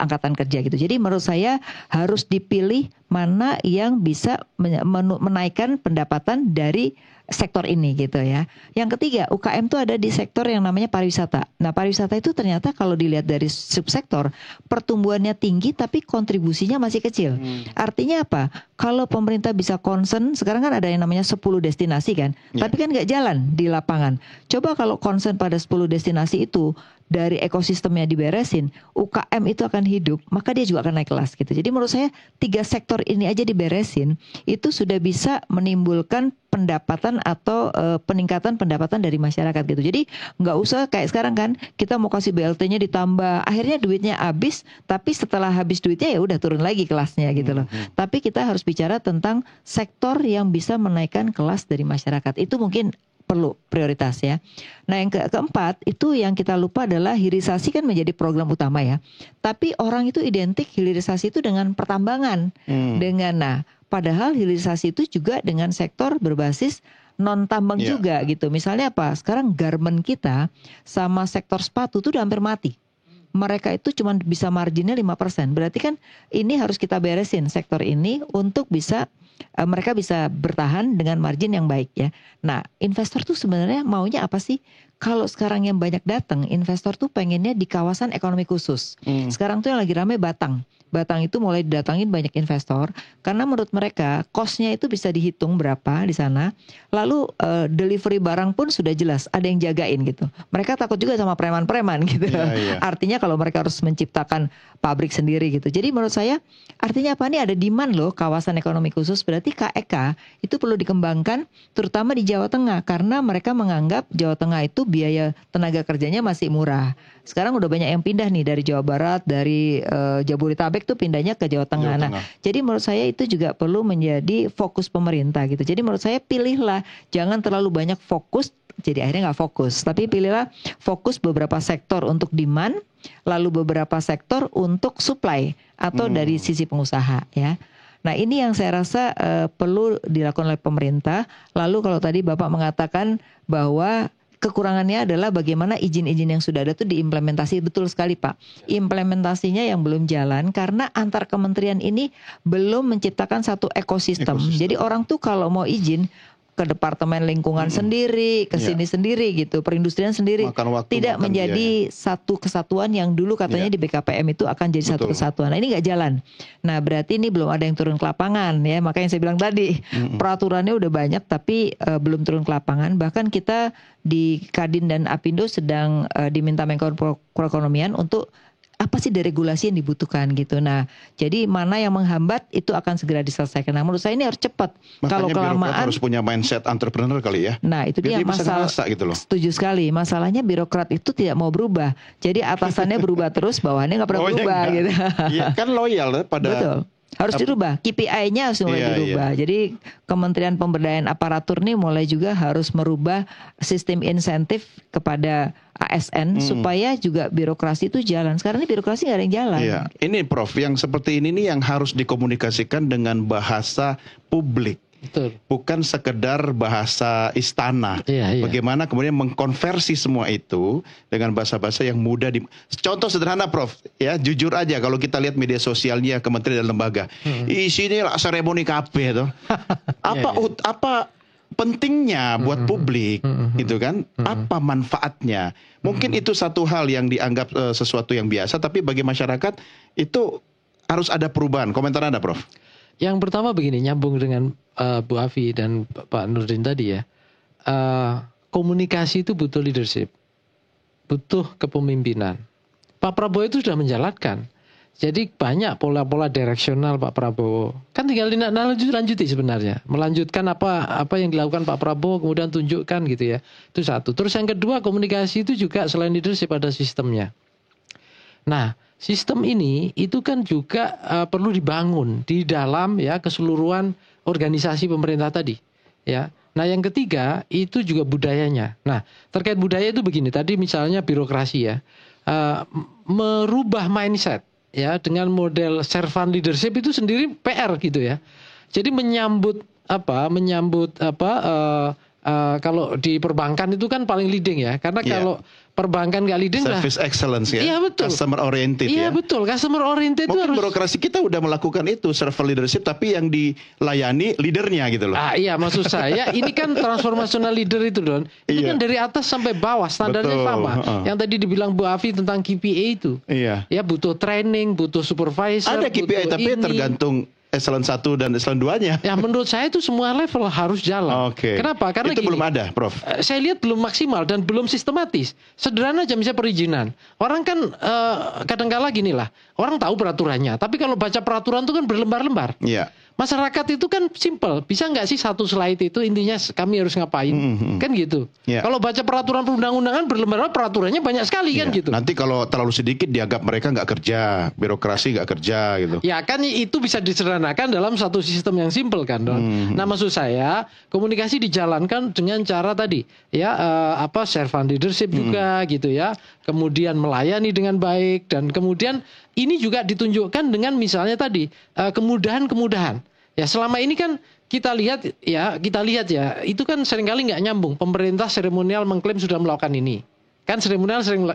[SPEAKER 4] angkatan kerja gitu. Jadi menurut saya harus dipilih mana yang bisa menaikkan pendapatan dari sektor ini gitu ya. Yang ketiga, UKM itu ada di sektor yang namanya pariwisata. Nah, pariwisata itu ternyata kalau dilihat dari subsektor pertumbuhannya tinggi tapi kontribusinya masih kecil. Artinya apa? Kalau pemerintah bisa concern, sekarang kan ada yang namanya 10 destinasi kan. Tapi kan nggak jalan di lapangan. Coba kalau concern pada 10 destinasi itu dari ekosistemnya diberesin, UKM itu akan hidup, maka dia juga akan naik kelas gitu. Jadi menurut saya 3 sektor ini aja diberesin, itu sudah bisa menimbulkan pendapatan atau peningkatan pendapatan dari masyarakat gitu. Jadi nggak usah kayak sekarang kan, kita mau kasih BLT-nya ditambah, akhirnya duitnya habis, tapi setelah habis duitnya ya udah turun lagi kelasnya gitu loh. Tapi kita harus bicara tentang sektor yang bisa menaikkan kelas dari masyarakat. Itu mungkin perlu prioritas ya. Nah yang keempat itu yang kita lupa adalah hilirisasi kan menjadi program utama ya. Tapi orang itu identik hilirisasi itu dengan pertambangan. Padahal hilirisasi itu juga dengan sektor berbasis non tambang juga gitu. Misalnya apa? Sekarang garment kita sama sektor sepatu itu udah hampir mati. Mereka itu cuma bisa marginnya 5%. Berarti kan ini harus kita beresin sektor ini untuk bisa mereka bisa bertahan dengan margin yang baik ya. Nah, investor tuh sebenarnya maunya apa sih? Kalau sekarang yang banyak datang, investor tuh pengennya di kawasan ekonomi khusus. Sekarang tuh yang lagi rame Batang. Batang itu mulai didatangin banyak investor karena menurut mereka cost-nya itu bisa dihitung berapa di sana. Lalu delivery barang pun sudah jelas ada yang jagain gitu. Mereka takut juga sama preman-preman gitu. Artinya kalau mereka harus menciptakan pabrik sendiri gitu. Jadi menurut saya artinya apa nih, ada demand loh kawasan ekonomi khusus, berarti KEK itu perlu dikembangkan terutama di Jawa Tengah karena mereka menganggap Jawa Tengah itu biaya tenaga kerjanya masih murah. Sekarang udah banyak yang pindah nih dari Jawa Barat, dari Jabodetabek tuh pindahnya ke Jawa Tengah. Nah, jadi menurut saya itu juga perlu menjadi fokus pemerintah gitu. Jadi menurut saya pilihlah, jangan terlalu banyak fokus, jadi akhirnya nggak fokus. Tapi pilihlah fokus beberapa sektor untuk demand, lalu beberapa sektor untuk supply atau dari sisi pengusaha ya. Nah ini yang saya rasa perlu dilakukan oleh pemerintah. Lalu kalau tadi Bapak mengatakan bahwa kekurangannya adalah bagaimana izin-izin yang sudah ada itu diimplementasi. Betul sekali Pak. Implementasinya yang belum jalan karena antar kementerian ini belum menciptakan satu ekosistem. Jadi orang tuh kalau mau izin ke departemen lingkungan sendiri, ke sini sendiri gitu, perindustrian sendiri.
[SPEAKER 1] Makan waktu,
[SPEAKER 4] tidak
[SPEAKER 1] makan
[SPEAKER 4] menjadi satu kesatuan yang dulu katanya di BKPM itu akan jadi satu kesatuan. Nah, ini nggak jalan. Nah, berarti ini belum ada yang turun ke lapangan ya. Makanya saya bilang tadi peraturannya udah banyak tapi belum turun ke lapangan. Bahkan kita di Kadin dan Apindo sedang diminta Menko Perekonomian untuk apa sih deregulasi yang dibutuhkan gitu. Nah, jadi mana yang menghambat itu akan segera diselesaikan. Nah, menurut saya ini harus cepat. Kalau kelamaan
[SPEAKER 1] harus punya mindset entrepreneur kali ya.
[SPEAKER 4] Nah, itu dia masalah. Gitu loh. Setuju sekali. Masalahnya birokrat itu tidak mau berubah. Jadi atasannya berubah terus, bawahannya nggak pernah berubah gitu.
[SPEAKER 1] Iya, kan loyal pada.
[SPEAKER 4] Betul. Harus dirubah, KPI-nya harus mulai dirubah. Jadi Kementerian Pemberdayaan Aparatur nih mulai juga harus merubah sistem insentif kepada ASN supaya juga birokrasi itu jalan. Sekarang ini birokrasi nggak ada yang jalan.
[SPEAKER 1] Iya. Ini Prof, yang seperti ini nih yang harus dikomunikasikan dengan bahasa publik.
[SPEAKER 3] Betul.
[SPEAKER 1] Bukan sekedar bahasa istana. Bagaimana kemudian mengkonversi semua itu dengan bahasa-bahasa yang mudah. Contoh sederhana Prof, ya jujur aja kalau kita lihat media sosialnya kementerian dan lembaga, isinya seremoni kabeh tuh. Apa pentingnya buat publik, gitu kan? Apa manfaatnya? Mungkin itu satu hal yang dianggap sesuatu yang biasa, tapi bagi masyarakat itu harus ada perubahan. Komentar Anda, Prof?
[SPEAKER 3] Yang pertama begini, nyambung dengan Bu Afi dan Pak Nurdin tadi ya. Komunikasi itu butuh leadership, butuh kepemimpinan. Pak Prabowo itu sudah menjalankan. Jadi banyak pola-pola direksional Pak Prabowo. Kan tinggal lanjuti sebenarnya. Melanjutkan apa yang dilakukan Pak Prabowo, kemudian tunjukkan gitu ya. Itu satu. Terus yang kedua, komunikasi itu juga selain leadership ada sistemnya. Nah, sistem ini itu kan juga perlu dibangun di dalam ya keseluruhan organisasi pemerintah tadi. Ya. Nah, yang ketiga itu juga budayanya. Nah, terkait budaya itu begini. Tadi misalnya birokrasi ya. Merubah mindset ya dengan model servant leadership itu sendiri PR gitu ya. Jadi menyambut kalau di perbankan itu kan paling leading ya, karena kalau perbankan nggak leading lah.
[SPEAKER 1] Service excellence ya.
[SPEAKER 3] Iya betul.
[SPEAKER 1] Customer oriented ya.
[SPEAKER 3] Iya betul. Customer oriented itu harus.
[SPEAKER 1] Birokrasi kita udah melakukan itu servant leadership, tapi yang dilayani leadernya gitu loh.
[SPEAKER 3] Iya maksud saya ini kan transformational leader itu Don. Ini kan dari atas sampai bawah standarnya sama. Yang tadi dibilang Bu Afi tentang KPI itu.
[SPEAKER 1] Iya.
[SPEAKER 3] Ya butuh training, butuh supervisor.
[SPEAKER 1] Ada KPI tapi tergantung eselon 1 dan eselon 2-nya.
[SPEAKER 3] Ya menurut saya itu semua level harus jalan.
[SPEAKER 1] Oke.
[SPEAKER 3] Kenapa? Karena
[SPEAKER 1] itu
[SPEAKER 3] gini,
[SPEAKER 1] belum ada, Prof.
[SPEAKER 3] Saya lihat belum maksimal dan belum sistematis. Sederhana aja misalnya perizinan. Orang kan kadang-kala gini lah. Orang tahu peraturannya, tapi kalau baca peraturan itu kan berlembar-lembar.
[SPEAKER 1] Iya.
[SPEAKER 3] Masyarakat itu kan simple. Bisa nggak sih satu slide itu intinya kami harus ngapain? Kan gitu.
[SPEAKER 1] Yeah.
[SPEAKER 3] Kalau baca peraturan perundang-undangan berlembar-lembar peraturannya banyak sekali kan gitu.
[SPEAKER 1] Nanti kalau terlalu sedikit dianggap mereka nggak kerja, birokrasi nggak kerja gitu.
[SPEAKER 3] Ya kan itu bisa disederhanakan dalam satu sistem yang simple kan Don. Nah maksud saya komunikasi dijalankan dengan cara tadi ya servant leadership juga gitu ya. Kemudian melayani dengan baik dan kemudian ini juga ditunjukkan dengan misalnya tadi kemudahan-kemudahan. Ya selama ini kan kita lihat ya itu kan seringkali nggak nyambung. Pemerintah seremonial mengklaim sudah melakukan ini. Kan seremonial sering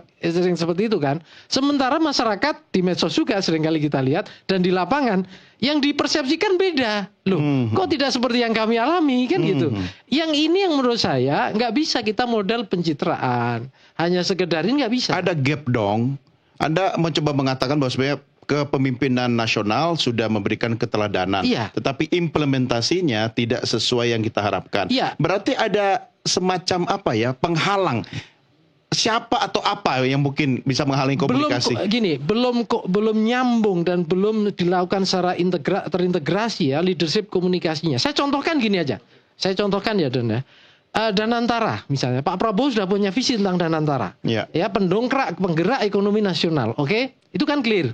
[SPEAKER 3] seperti itu kan. Sementara masyarakat di medsos juga seringkali kita lihat dan di lapangan yang dipersepsikan beda. Loh, kok tidak seperti yang kami alami kan gitu. Yang ini yang menurut saya nggak bisa kita model pencitraan. Hanya sekedar ini nggak bisa.
[SPEAKER 1] Ada gap dong. Anda mencoba mengatakan bahwa sebenarnya kepemimpinan nasional sudah memberikan keteladanan.
[SPEAKER 3] Iya.
[SPEAKER 1] Tetapi implementasinya tidak sesuai yang kita harapkan.
[SPEAKER 3] Iya.
[SPEAKER 1] Berarti ada semacam penghalang. Siapa atau apa yang mungkin bisa menghalangi komunikasi?
[SPEAKER 3] Belum nyambung dan belum dilakukan secara terintegrasi ya leadership komunikasinya. Saya contohkan gini aja. Saya contohkan ya Don ya. Danantara misalnya Pak Prabowo sudah punya visi tentang Danantara. Ya penggerak ekonomi nasional. Oke? Itu kan clear.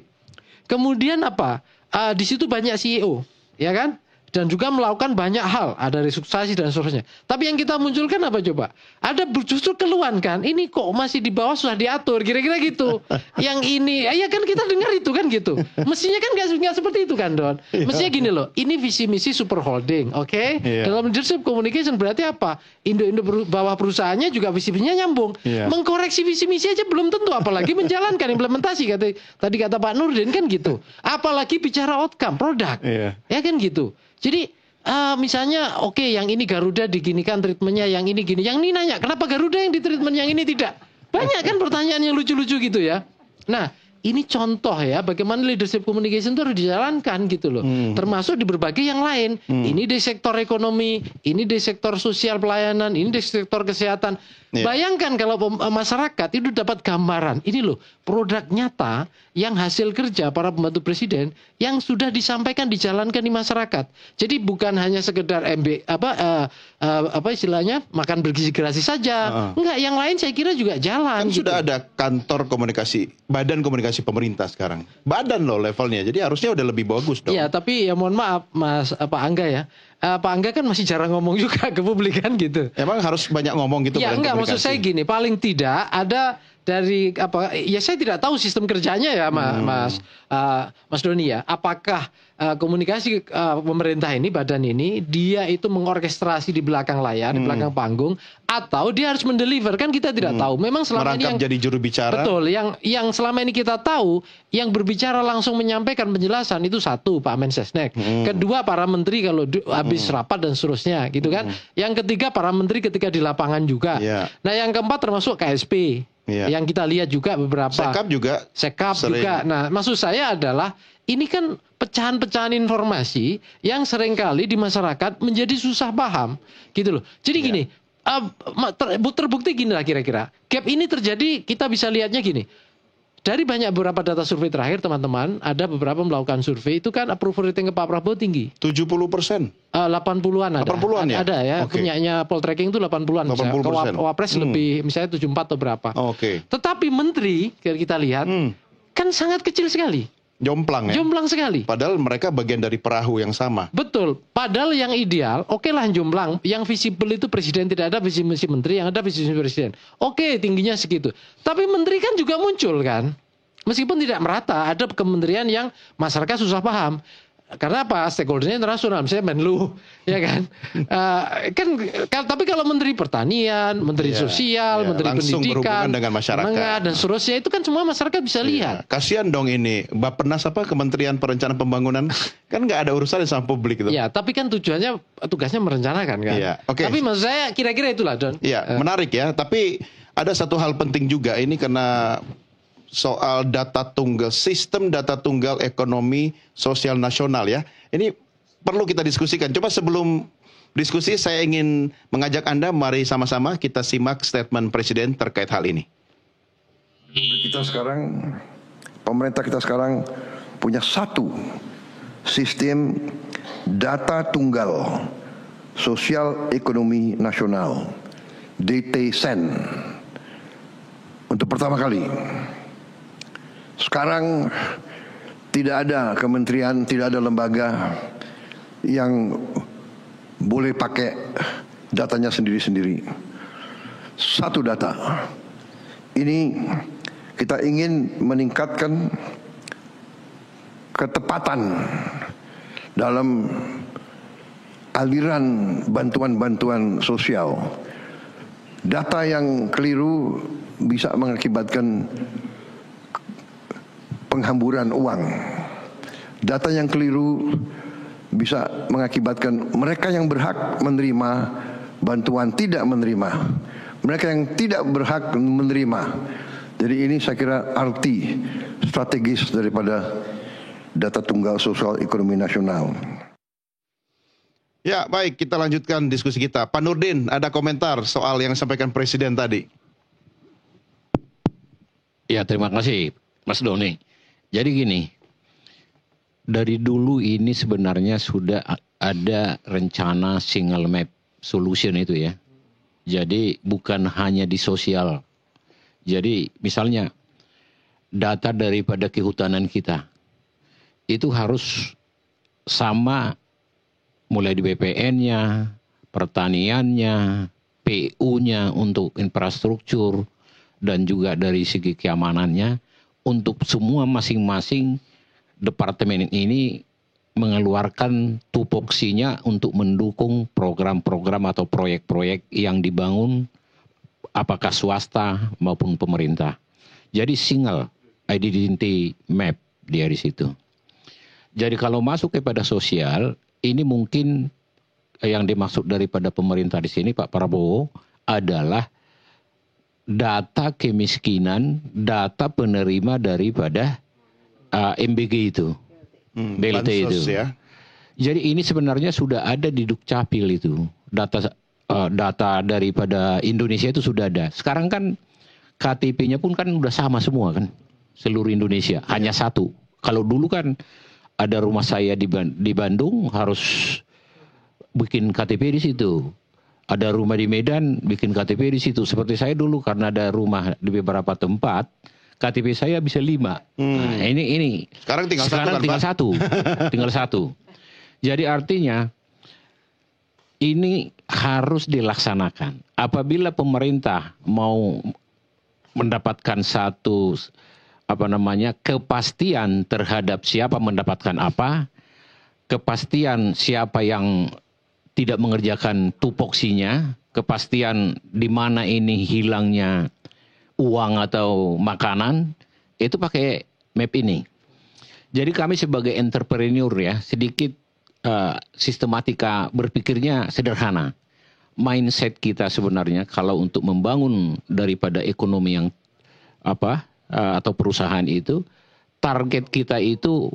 [SPEAKER 3] Kemudian di situ banyak CEO, ya kan? Dan juga melakukan banyak hal, ada restrukturisasi dan seterusnya. Tapi yang kita munculkan apa coba? Ada justru keluhan kan, ini kok masih di bawah sudah diatur, kira-kira gitu. Yang ini, ya kan kita dengar itu kan gitu. Mestinya kan nggak seperti itu kan Don. Mestinya gini loh, ini visi misi super holding, oke? Dalam leadership communication berarti apa? Indo bawah perusahaannya juga visi misinya nyambung. Mengkoreksi visi misi aja belum tentu, apalagi menjalankan implementasi. Tadi kata Pak Nurdin kan gitu. Apalagi bicara outcome, produk, ya kan gitu. Jadi misalnya oke, yang ini Garuda diginikan treatmentnya, yang ini gini, yang ini nanya kenapa Garuda yang di treatment, yang ini tidak. Banyak kan pertanyaan yang lucu-lucu gitu ya. Nah, ini contoh ya bagaimana leadership communication itu harus dijalankan gitu loh. Termasuk di berbagai yang lain. Ini di sektor ekonomi, ini di sektor sosial pelayanan, ini di sektor kesehatan. Bayangkan kalau masyarakat itu dapat gambaran, ini loh produk nyata yang hasil kerja para pembantu presiden yang sudah disampaikan, dijalankan di masyarakat. Jadi bukan hanya sekedar apa istilahnya makan bergizi-gizi saja. Enggak, yang lain saya kira juga jalan.
[SPEAKER 1] Kan
[SPEAKER 3] gitu.
[SPEAKER 1] sudah ada kantor komunikasi, badan komunikasi pemerintah sekarang. Badan loh levelnya. Jadi harusnya udah lebih bagus dong.
[SPEAKER 3] Iya, tapi ya mohon maaf Mas Pak Angga ya. Pak Angga kan masih jarang ngomong juga ke publik kan gitu.
[SPEAKER 1] Emang harus banyak ngomong gitu.
[SPEAKER 3] Ya enggak, maksud saya gini, paling tidak ada dari ya saya tidak tahu sistem kerjanya ya Mas Doni ya. Apakah komunikasi pemerintah ini, badan ini dia itu mengorkestrasi di belakang layar, di belakang panggung, atau dia harus mendeliver, kan kita tidak tahu. Memang selama
[SPEAKER 1] merangkap
[SPEAKER 3] ini
[SPEAKER 1] jadi juru bicara.
[SPEAKER 3] Betul, yang selama ini kita tahu yang berbicara langsung menyampaikan penjelasan itu satu Pak Mensesnek, kedua para menteri kalau habis rapat dan seterusnya gitu kan. Yang ketiga para menteri ketika di lapangan juga. Nah, yang keempat termasuk KSP. Yang kita lihat juga beberapa. Sekap juga. Nah, maksud saya adalah ini kan pecahan-pecahan informasi yang seringkali di masyarakat menjadi susah paham, gitu loh. Jadi gini, terbukti gini lah kira-kira. Gap ini terjadi, kita bisa lihatnya gini. Dari banyak beberapa data survei terakhir teman-teman, ada beberapa melakukan survei itu kan approval rating ke Pak Prabowo tinggi.
[SPEAKER 1] 70%.
[SPEAKER 3] 80-an ada.
[SPEAKER 1] 80-an ya?
[SPEAKER 3] Ada ya, punyanya Poltreking itu 80-an.
[SPEAKER 1] 80%.
[SPEAKER 3] Wapres lebih, misalnya 74 atau berapa. Tetapi menteri, kita lihat, kan sangat kecil sekali.
[SPEAKER 1] Jomplang ya?
[SPEAKER 3] Jomplang sekali.
[SPEAKER 1] Padahal mereka bagian dari perahu yang sama.
[SPEAKER 3] Betul. Padahal yang ideal, oke lah jomplang. Yang visible itu presiden, tidak ada visi misi menteri, yang ada visi misi presiden. Oke, tingginya segitu. Tapi menteri kan juga muncul kan. Meskipun tidak merata, ada kementerian yang masyarakat susah paham. Karena apa? Stakeholdernya internasional, misalnya Menlu, ya kan? Tapi kalau Menteri Pertanian, Menteri Sosial, Menteri Pendidikan,
[SPEAKER 1] dengan masyarakat,
[SPEAKER 3] dan seterusnya itu kan semua masyarakat bisa lihat.
[SPEAKER 1] Kasihan dong ini, Bappenas Kementerian Perencanaan Pembangunan kan nggak ada urusan sama publik itu.
[SPEAKER 3] Ya, tapi kan tugasnya merencanakan kan. Tapi maksud saya kira-kira itulah Don.
[SPEAKER 1] Iya, menarik ya. Tapi ada satu hal penting juga ini karena soal data tunggal, sistem data tunggal ekonomi sosial nasional ya. Ini perlu kita diskusikan. Coba sebelum diskusi saya ingin mengajak Anda, mari sama-sama kita simak statement Presiden terkait hal ini.
[SPEAKER 5] Pemerintah kita sekarang punya satu sistem data tunggal sosial ekonomi nasional, DTSEN. Untuk pertama kali. Sekarang tidak ada kementerian, tidak ada lembaga yang boleh pakai datanya sendiri-sendiri. Satu data. Ini kita ingin meningkatkan ketepatan dalam aliran bantuan-bantuan sosial. Data yang keliru bisa mengakibatkan penghamburan uang. Data yang keliru bisa mengakibatkan mereka yang berhak menerima bantuan tidak menerima. Mereka yang tidak berhak menerima. Jadi ini saya kira arti strategis daripada data tunggal sosial ekonomi nasional.
[SPEAKER 1] Ya, baik, kita lanjutkan diskusi kita. Pak Nurdin, ada komentar soal yang disampaikan Presiden tadi?
[SPEAKER 2] Ya, terima kasih Mas Doni. Jadi gini, dari dulu ini sebenarnya sudah ada rencana single map solution itu ya. Jadi bukan hanya di sosial. Jadi misalnya data daripada kehutanan kita itu harus sama mulai di BPN-nya, pertaniannya, PU-nya untuk infrastruktur dan juga dari segi keamanannya. Untuk semua masing-masing departemen ini mengeluarkan tupoksinya untuk mendukung program-program atau proyek-proyek yang dibangun apakah swasta maupun pemerintah. Jadi single identity map dari situ. Jadi kalau masuk kepada sosial, ini mungkin yang dimaksud daripada pemerintah di sini Pak Prabowo adalah data kemiskinan, data penerima daripada MBG itu, BLT itu.
[SPEAKER 1] Ya.
[SPEAKER 2] Jadi ini sebenarnya sudah ada di Dukcapil itu, data daripada Indonesia itu sudah ada. Sekarang kan KTP-nya pun kan udah sama semua kan, seluruh Indonesia, hanya satu. Kalau dulu kan ada rumah saya di Bandung harus bikin KTP di situ. Ada rumah di Medan bikin KTP di situ. Seperti saya dulu karena ada rumah di beberapa tempat, KTP saya bisa 5. Nah, ini.
[SPEAKER 1] Sekarang tinggal
[SPEAKER 2] satu. Tinggal satu. Jadi artinya ini harus dilaksanakan. Apabila pemerintah mau mendapatkan satu kepastian terhadap siapa mendapatkan apa, kepastian siapa yang tidak mengerjakan tupoksinya, kepastian di mana ini hilangnya uang atau makanan, itu pakai map ini. Jadi kami sebagai entrepreneur ya, sedikit sistematika berpikirnya sederhana. Mindset kita sebenarnya kalau untuk membangun daripada ekonomi yang atau perusahaan itu, target kita itu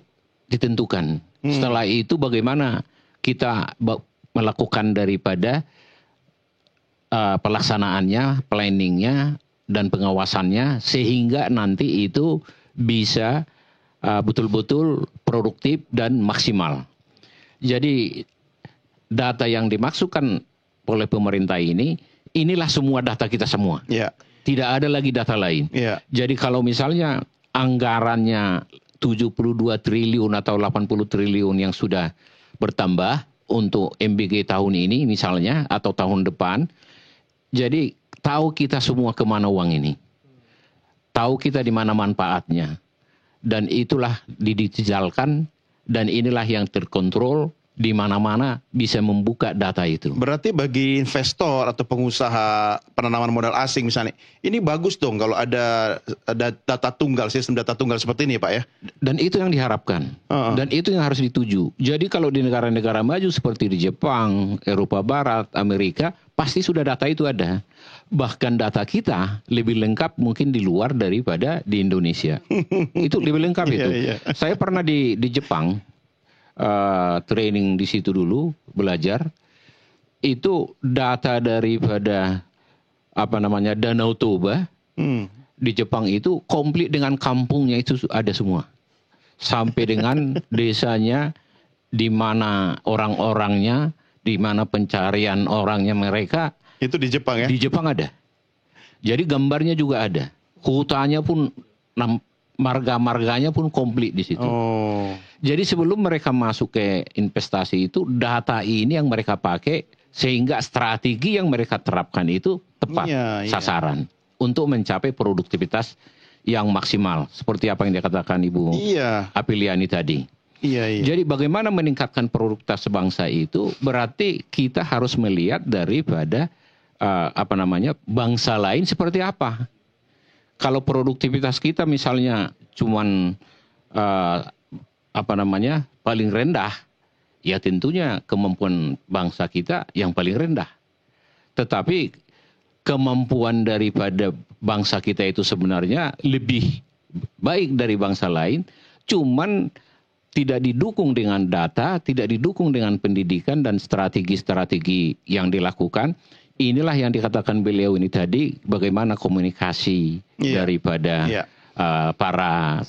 [SPEAKER 2] ditentukan. Setelah itu bagaimana kita melakukan daripada pelaksanaannya, planningnya, dan pengawasannya sehingga nanti itu bisa betul-betul produktif dan maksimal. Jadi data yang dimaksudkan oleh pemerintah inilah semua data kita semua.
[SPEAKER 1] Ya.
[SPEAKER 2] Tidak ada lagi data lain.
[SPEAKER 1] Ya.
[SPEAKER 2] Jadi kalau misalnya anggarannya 72 triliun atau 80 triliun yang sudah bertambah untuk MBG tahun ini misalnya atau tahun depan, jadi tahu kita semua kemana uang ini. Tahu kita di mana manfaatnya. Dan itulah didigitalkan. Dan inilah yang terkontrol di mana-mana bisa membuka data itu.
[SPEAKER 1] Berarti bagi investor atau pengusaha penanaman modal asing misalnya, ini bagus dong kalau ada data tunggal, sistem data tunggal seperti ini Pak ya?
[SPEAKER 2] Dan itu yang diharapkan. Dan itu yang harus dituju. Jadi kalau di negara-negara maju seperti di Jepang, Eropa Barat, Amerika, pasti sudah data itu ada. Bahkan data kita lebih lengkap mungkin di luar daripada di Indonesia. Itu lebih lengkap itu. Saya pernah di Jepang, training di situ dulu, belajar. Itu data daripada Danau Toba di Jepang itu komplit dengan kampungnya itu ada semua. Sampai dengan desanya, di mana orang-orangnya, di mana pencarian orangnya mereka.
[SPEAKER 1] Itu di Jepang ya?
[SPEAKER 2] Di Jepang ada. Jadi gambarnya juga ada. Hutannya pun, marga-marganya pun komplit di situ.
[SPEAKER 1] Oh.
[SPEAKER 2] Jadi sebelum mereka masuk ke investasi itu, data ini yang mereka pakai sehingga strategi yang mereka terapkan itu tepat sasaran untuk mencapai produktivitas yang maksimal. Seperti apa yang dikatakan Ibu Apiliani tadi. Jadi bagaimana meningkatkan produktivitas bangsa itu berarti kita harus melihat daripada bangsa lain seperti apa. Kalau produktivitas kita misalnya cuman paling rendah, ya tentunya kemampuan bangsa kita yang paling rendah. Tetapi kemampuan daripada bangsa kita itu sebenarnya lebih baik dari bangsa lain, cuman tidak didukung dengan data, tidak didukung dengan pendidikan dan strategi-strategi yang dilakukan. Inilah yang dikatakan beliau ini tadi, bagaimana komunikasi daripada para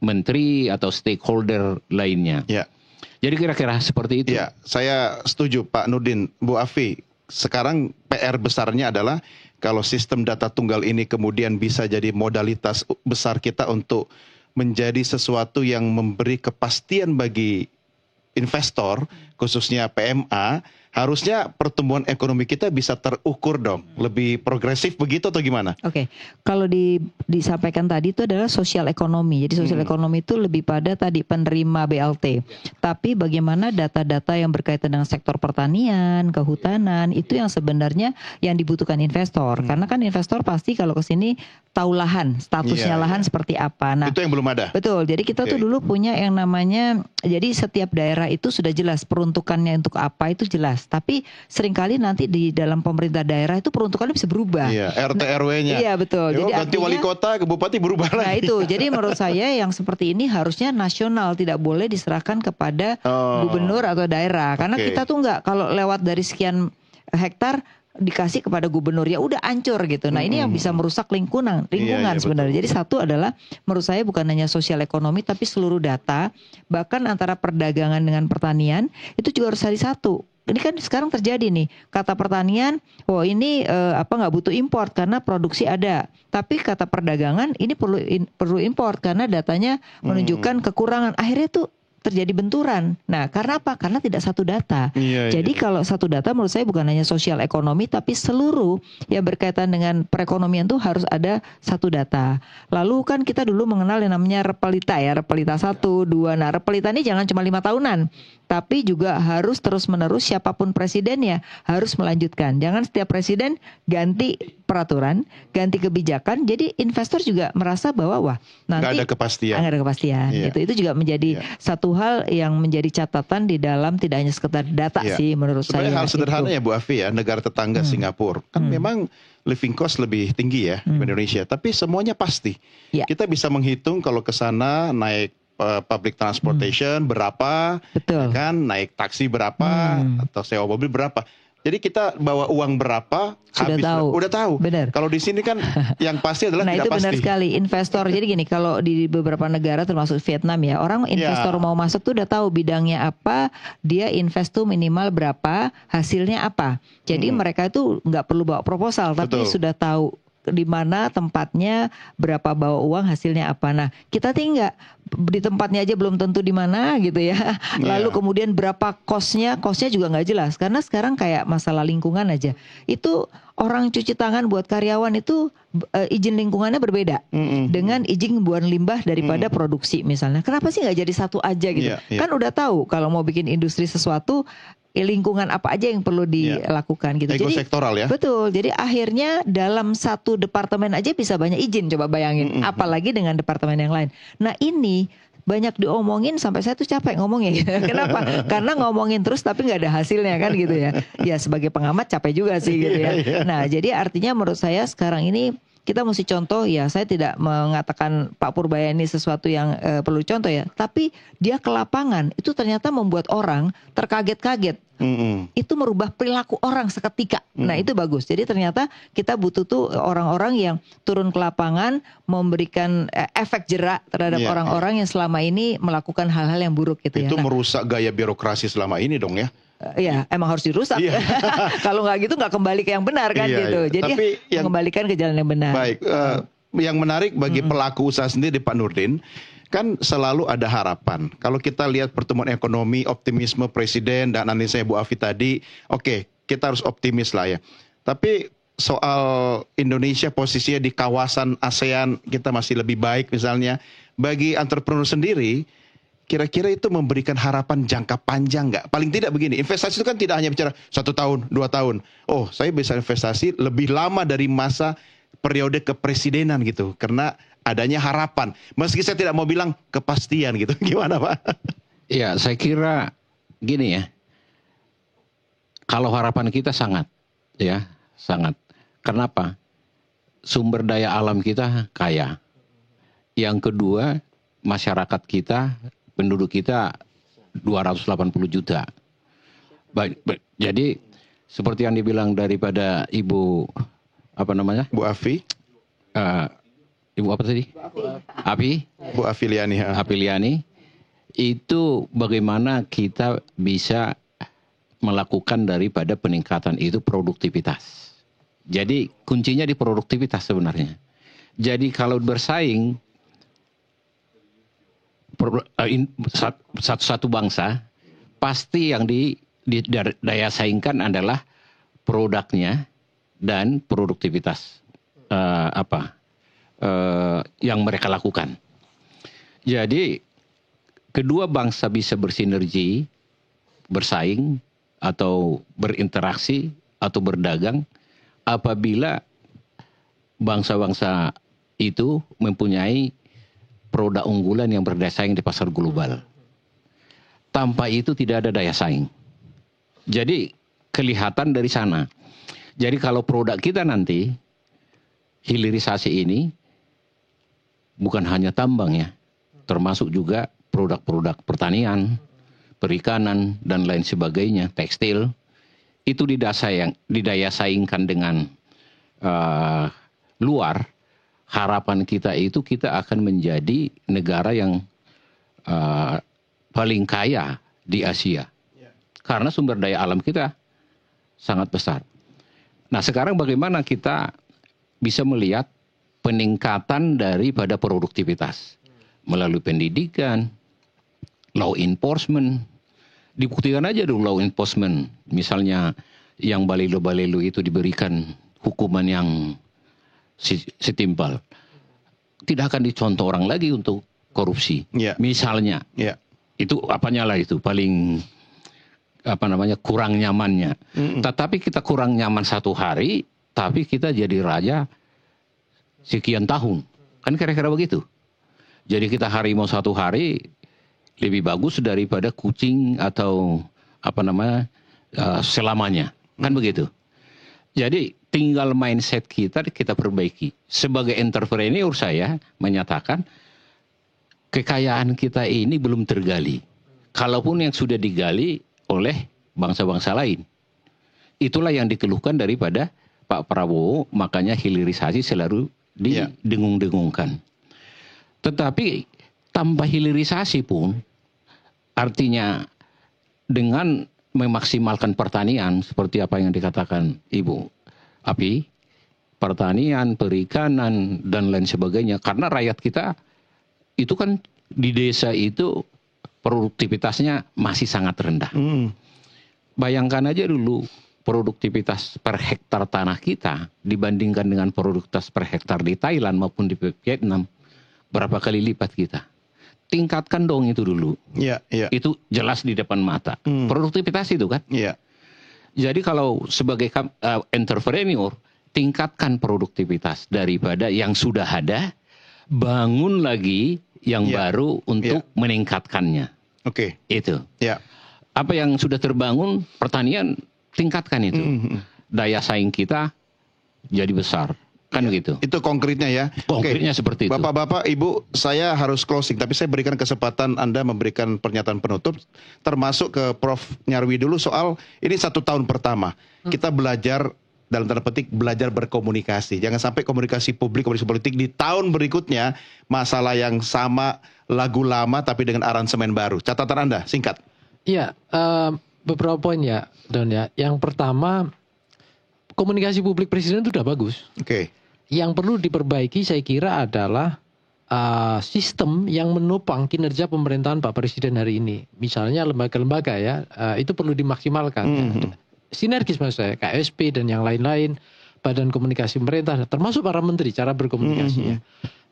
[SPEAKER 2] menteri atau stakeholder lainnya. Jadi kira-kira seperti itu.
[SPEAKER 1] Ya, saya setuju Pak Nurdin, Bu Afi. Sekarang PR besarnya adalah kalau sistem data tunggal ini kemudian bisa jadi modalitas besar kita untuk menjadi sesuatu yang memberi kepastian bagi investor, khususnya PMA, harusnya pertumbuhan ekonomi kita bisa terukur dong, lebih progresif begitu atau gimana?
[SPEAKER 4] Oke, kalau disampaikan tadi itu adalah sosial ekonomi. Jadi sosial ekonomi itu lebih pada tadi penerima BLT. Tapi bagaimana data-data yang berkaitan dengan sektor pertanian, kehutanan, itu yang sebenarnya yang dibutuhkan investor. Karena kan investor pasti kalau ke sini tahu lahan, statusnya lahan seperti apa. Nah,
[SPEAKER 1] itu yang belum ada.
[SPEAKER 4] Betul. Jadi kita tuh dulu punya yang namanya, jadi setiap daerah itu sudah jelas peruntukan peruntukannya untuk apa itu jelas. Tapi seringkali nanti di dalam pemerintah daerah itu peruntukannya bisa berubah.
[SPEAKER 1] Iya, RT RW-nya.
[SPEAKER 4] Iya betul.
[SPEAKER 1] Jadi
[SPEAKER 4] Jadi
[SPEAKER 1] ganti wali kota ke bupati berubah lagi.
[SPEAKER 4] Nah itu, jadi menurut saya yang seperti ini harusnya nasional, tidak boleh diserahkan kepada gubernur atau daerah. Karena kita tuh nggak, kalau lewat dari sekian hektar dikasih kepada gubernur ya udah hancur gitu. Nah ini yang bisa merusak lingkungan
[SPEAKER 1] Iya,
[SPEAKER 4] sebenarnya.
[SPEAKER 1] betul.
[SPEAKER 4] Jadi satu adalah menurut saya bukan hanya sosial ekonomi tapi seluruh data, bahkan antara perdagangan dengan pertanian itu juga harus hari satu. Ini kan sekarang terjadi nih, kata pertanian, oh ini nggak butuh import karena produksi ada. Tapi kata perdagangan ini perlu import karena datanya menunjukkan kekurangan. Akhirnya tuh terjadi benturan. Nah, karena apa? Karena tidak satu data. Jadi kalau satu data menurut saya bukan hanya sosial ekonomi tapi seluruh yang berkaitan dengan perekonomian tuh harus ada satu data. Lalu kan kita dulu mengenal yang namanya repelita ya, repelita 1, 2. Nah, repelita ini jangan cuma 5 tahunan. Tapi juga harus terus-menerus siapapun presidennya harus melanjutkan. Jangan setiap presiden ganti peraturan, ganti kebijakan. Jadi investor juga merasa bahwa wah nanti
[SPEAKER 1] nggak ada kepastian.
[SPEAKER 4] Nggak ada kepastian.
[SPEAKER 1] Iya.
[SPEAKER 4] Itu juga menjadi satu hal yang menjadi catatan di dalam tidak hanya sekedar data sih menurut
[SPEAKER 1] Sebenarnya
[SPEAKER 4] saya.
[SPEAKER 1] hal sederhana ya Bu Afi ya, negara tetangga Singapura kan memang living cost lebih tinggi ya di Indonesia, tapi semuanya pasti.
[SPEAKER 4] Ya.
[SPEAKER 1] Kita bisa menghitung kalau ke sana naik public transportation berapa,
[SPEAKER 4] Betul.
[SPEAKER 1] ya kan, naik taksi berapa atau sewa mobil berapa. Jadi kita bawa uang berapa
[SPEAKER 4] Sudah
[SPEAKER 1] habis
[SPEAKER 4] tahu.
[SPEAKER 1] udah tahu.
[SPEAKER 4] Benar.
[SPEAKER 1] Kalau di sini kan yang pasti adalah
[SPEAKER 4] Nah
[SPEAKER 1] tidak
[SPEAKER 4] itu
[SPEAKER 1] pasti.
[SPEAKER 4] benar sekali, investor. Jadi gini, kalau di beberapa negara termasuk Vietnam ya, orang investor mau masuk tuh udah tahu bidangnya apa, dia invest tuh minimal berapa, hasilnya apa. Jadi mereka itu nggak perlu bawa proposal, tapi
[SPEAKER 1] Betul.
[SPEAKER 4] sudah tahu di mana tempatnya, berapa bawa uang, hasilnya apa. Nah kita tinggal di tempatnya aja belum tentu di mana gitu ya. Lalu kemudian berapa kosnya juga nggak jelas. Karena sekarang kayak masalah lingkungan aja, itu orang cuci tangan buat karyawan itu izin lingkungannya berbeda dengan izin buang limbah daripada produksi misalnya. Kenapa sih nggak jadi satu aja gitu? Kan udah tahu kalau mau bikin industri sesuatu, lingkungan apa aja yang perlu dilakukan gitu.
[SPEAKER 1] Ego
[SPEAKER 4] Jadi
[SPEAKER 1] sektoral ya.
[SPEAKER 4] betul. Jadi akhirnya dalam satu departemen aja bisa banyak izin, coba bayangin. Apalagi dengan departemen yang lain. Nah ini banyak diomongin sampai saya tuh capek ngomongnya. Kenapa? Karena ngomongin terus tapi nggak ada hasilnya kan gitu ya. Ya sebagai pengamat capek juga sih gitu ya. Nah jadi artinya menurut saya sekarang ini kita mesti contoh ya. Saya tidak mengatakan Pak Purbaya ini sesuatu yang perlu contoh ya. Tapi dia ke lapangan itu ternyata membuat orang terkaget-kaget. Itu merubah perilaku orang seketika. Nah itu bagus. Jadi ternyata kita butuh tuh orang-orang yang turun ke lapangan, memberikan efek jerak terhadap orang-orang yang selama ini melakukan hal-hal yang buruk gitu
[SPEAKER 1] Itu
[SPEAKER 4] ya. Nah,
[SPEAKER 1] merusak gaya birokrasi selama ini dong ya.
[SPEAKER 4] ya emang harus dirusak. Kalau nggak gitu nggak kembali ke yang benar kan gitu. Jadi
[SPEAKER 1] Tapi
[SPEAKER 4] mengembalikan ke jalan yang benar.
[SPEAKER 1] Baik, yang menarik bagi pelaku usaha sendiri Pak Nurdin, kan selalu ada harapan. Kalau kita lihat pertumbuhan ekonomi, optimisme Presiden dan analisa Bu Afi tadi, oke, kita harus optimis lah ya. Tapi soal Indonesia posisinya di kawasan ASEAN, kita masih lebih baik misalnya. Bagi entrepreneur sendiri, kira-kira itu memberikan harapan jangka panjang nggak? Paling tidak begini, investasi itu kan tidak hanya bicara 1 tahun, 2 tahun. Oh, saya bisa investasi lebih lama dari masa periode kepresidenan gitu. Karena adanya harapan. Meski saya tidak mau bilang kepastian gitu. Gimana Pak?
[SPEAKER 2] Ya, saya kira gini ya. Kalau harapan kita sangat. Kenapa? Sumber daya alam kita kaya. Yang kedua, masyarakat kita, penduduk kita 280 juta. Jadi seperti yang dibilang daripada Ibu
[SPEAKER 1] Bu Afi?
[SPEAKER 2] Ibu apa tadi? Api?
[SPEAKER 1] Bu Afiliani.
[SPEAKER 2] Afiliani. Itu bagaimana kita bisa melakukan daripada peningkatan itu produktivitas. Jadi kuncinya di produktivitas sebenarnya. Jadi kalau bersaing satu bangsa, pasti yang daya saingkan adalah produknya dan produktivitas yang mereka lakukan. Jadi kedua bangsa bisa bersinergi, bersaing atau berinteraksi atau berdagang apabila bangsa-bangsa itu mempunyai produk unggulan yang berdaya saing di pasar global. Tanpa itu tidak ada daya saing. Jadi kelihatan dari sana. Jadi kalau produk kita nanti hilirisasi ini bukan hanya tambang ya, termasuk juga produk-produk pertanian, perikanan dan lain sebagainya, tekstil, itu didaya saingkan dengan luar. Harapan kita itu kita akan menjadi negara yang paling kaya di Asia. Karena sumber daya alam kita sangat besar. Nah sekarang bagaimana kita bisa melihat peningkatan daripada produktivitas melalui pendidikan, law enforcement. Dibuktikan aja dulu law enforcement. Misalnya yang balelo-balelo itu diberikan hukuman yang setimpal. Tidak akan dicontoh orang lagi untuk korupsi. Misalnya. Itu apanya lah itu paling kurang nyamannya. Tetapi kita kurang nyaman 1 hari, tapi kita jadi raja sekian tahun. Kan kira-kira begitu. Jadi kita harimau 1 hari lebih bagus daripada kucing atau selamanya. Kan begitu. Jadi tinggal mindset kita perbaiki. Sebagai entrepreneur saya menyatakan kekayaan kita ini belum tergali. Kalaupun yang sudah digali oleh bangsa-bangsa lain. Itulah yang dikeluhkan daripada Pak Prabowo, makanya hilirisasi selalu didengung-dengungkan. Tetapi tanpa hilirisasi pun, artinya dengan memaksimalkan pertanian, seperti apa yang dikatakan Ibu Api, pertanian, perikanan, dan lain sebagainya. Karena rakyat kita itu kan di desa itu produktivitasnya masih sangat rendah. Bayangkan aja dulu produktivitas per hektar tanah kita dibandingkan dengan produktivitas per hektar di Thailand maupun di Vietnam, berapa kali lipat kita. Tingkatkan dong itu dulu. Itu jelas di depan mata. Produktivitas itu kan. Jadi kalau sebagai entrepreneur, tingkatkan produktivitas daripada yang sudah ada, bangun lagi yang baru untuk meningkatkannya. Itu. Apa yang sudah terbangun, pertanian tingkatkan itu. Daya saing kita jadi besar. Kan begitu.
[SPEAKER 1] Itu konkretnya ya.
[SPEAKER 2] Konkretnya seperti itu.
[SPEAKER 1] Bapak-bapak, Ibu, saya harus closing. Tapi saya berikan kesempatan Anda memberikan pernyataan penutup. Termasuk ke Prof. Nyarwi dulu soal ini 1 tahun pertama. Kita belajar, dalam tanda petik, belajar berkomunikasi. Jangan sampai komunikasi publik, komunikasi politik di tahun berikutnya masalah yang sama, lagu lama tapi dengan aransemen baru. Catatan Anda, singkat.
[SPEAKER 3] Iya, beberapa poin ya, Don ya. Yang pertama, komunikasi publik Presiden itu sudah bagus. Yang perlu diperbaiki saya kira adalah sistem yang menopang kinerja pemerintahan Pak Presiden hari ini. Misalnya lembaga-lembaga ya, itu perlu dimaksimalkan. Sinergis maksud saya, KSP dan yang lain-lain, Badan Komunikasi Pemerintah, termasuk para menteri, cara berkomunikasinya.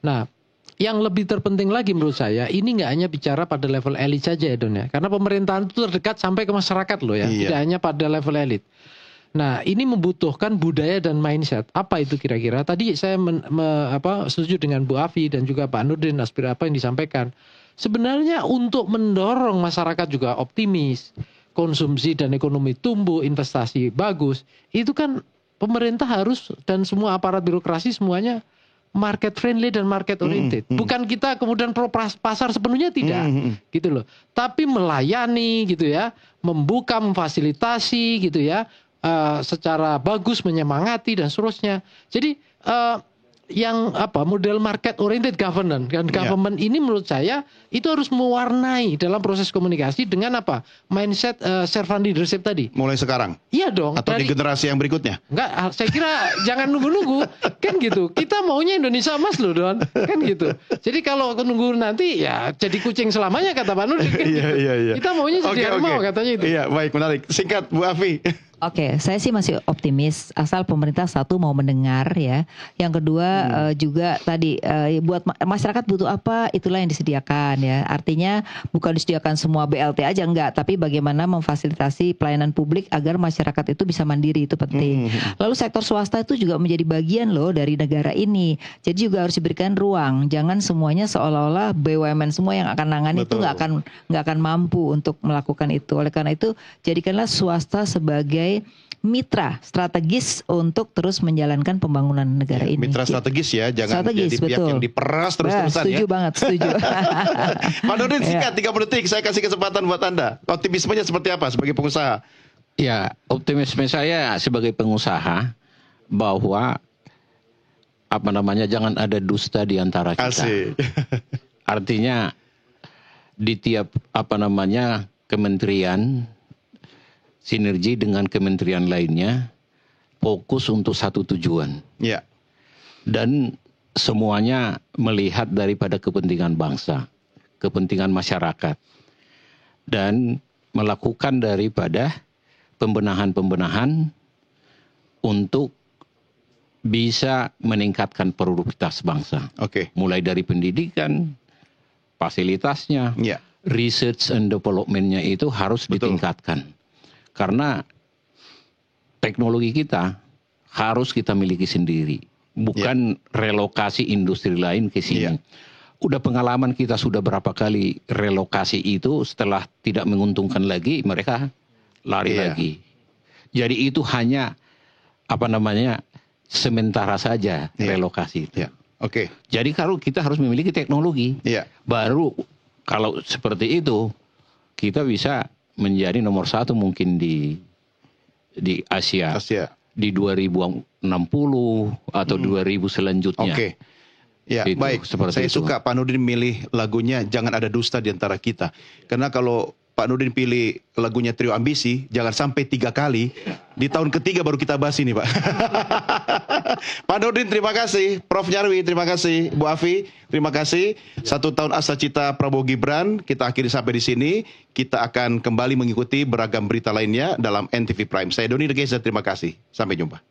[SPEAKER 3] Nah, yang lebih terpenting lagi menurut saya, ini nggak hanya bicara pada level elit saja ya Don ya. Karena pemerintahan itu terdekat sampai ke masyarakat loh ya, tidak hanya pada level elit. Nah, ini membutuhkan budaya dan mindset. Apa itu kira-kira? Tadi saya setuju dengan Bu Afi dan juga Pak Nurdin aspirasi apa yang disampaikan. Sebenarnya untuk mendorong masyarakat juga optimis, konsumsi dan ekonomi tumbuh, investasi bagus, itu kan pemerintah harus dan semua aparat birokrasi semuanya market friendly dan market oriented. Bukan kita kemudian pro pasar sepenuhnya, tidak. Gitu loh. Tapi melayani gitu ya, membuka, memfasilitasi gitu ya. Secara bagus menyemangati dan seterusnya. Jadi yang model market oriented governance dan government ini menurut saya itu harus mewarnai dalam proses komunikasi dengan mindset servant leadership tadi.
[SPEAKER 1] Mulai sekarang?
[SPEAKER 3] Iya dong.
[SPEAKER 1] Atau di generasi yang berikutnya?
[SPEAKER 3] Enggak, saya kira jangan nunggu-nunggu. Kan gitu. Kita maunya Indonesia emas loh Don. Kan gitu. Jadi kalau nunggu nanti ya jadi kucing selamanya kata Pak Nurdin. Kan gitu. Kita maunya jadi harimau katanya itu.
[SPEAKER 1] Iya, baik, menarik. Singkat Bu Afi.
[SPEAKER 4] Oke, saya sih masih optimis asal pemerintah satu mau mendengar ya. Yang kedua juga tadi buat masyarakat butuh apa itulah yang disediakan ya. Artinya bukan disediakan semua BLT aja enggak, tapi bagaimana memfasilitasi pelayanan publik agar masyarakat itu bisa mandiri itu penting. Lalu sektor swasta itu juga menjadi bagian loh dari negara ini. Jadi juga harus diberikan ruang. Jangan semuanya seolah-olah BUMN semua yang akan nangani itu nggak akan mampu untuk melakukan itu. Oleh karena itu jadikanlah swasta sebagai mitra strategis untuk terus menjalankan pembangunan negara ini.
[SPEAKER 1] Mitra strategis ya, jangan
[SPEAKER 4] strategis,
[SPEAKER 1] jadi pihak yang diperas terus-terusan ya.
[SPEAKER 4] Setuju banget, setuju.
[SPEAKER 1] Pak Nurdin singkat 30 detik, saya kasih kesempatan buat Anda. Optimismenya seperti apa sebagai pengusaha?
[SPEAKER 2] Ya, optimisme saya sebagai pengusaha bahwa jangan ada dusta di antara kita.
[SPEAKER 1] Asik.
[SPEAKER 2] Artinya di tiap kementerian sinergi dengan kementerian lainnya, fokus untuk satu tujuan.
[SPEAKER 1] Ya.
[SPEAKER 2] Dan semuanya melihat daripada kepentingan bangsa, kepentingan masyarakat. Dan melakukan daripada pembenahan-pembenahan untuk bisa meningkatkan produktivitas bangsa.
[SPEAKER 1] Oke.
[SPEAKER 2] Mulai dari pendidikan, fasilitasnya,
[SPEAKER 1] Ya.
[SPEAKER 2] research and development-nya itu harus ditingkatkan. Karena teknologi kita harus kita miliki sendiri, bukan relokasi industri lain ke sini. Udah pengalaman kita sudah berapa kali relokasi itu setelah tidak menguntungkan lagi mereka lari lagi. Jadi itu hanya sementara saja relokasi itu.
[SPEAKER 1] Oke.
[SPEAKER 2] Jadi kalau kita harus memiliki teknologi, baru kalau seperti itu kita bisa menjadi nomor satu mungkin di Asia. Di 2060 atau 2000 selanjutnya.
[SPEAKER 1] Oke. Ya,
[SPEAKER 2] itu,
[SPEAKER 1] baik. Saya suka Pak Nurdin milih lagunya Jangan Ada Dusta di Antara Kita. Karena kalau Pak Nurdin pilih lagunya Trio Ambisi, jangan sampai 3 kali. Di tahun ketiga baru kita bahas ini, Pak. Pak Nurdin terima kasih, Prof Nyarwi terima kasih, Bu Afi terima kasih. 1 tahun Asa Cita Prabowo Gibran kita akhiri sampai di sini. Kita akan kembali mengikuti beragam berita lainnya dalam NTV Prime. Saya Doni Regeza, terima kasih. Sampai jumpa.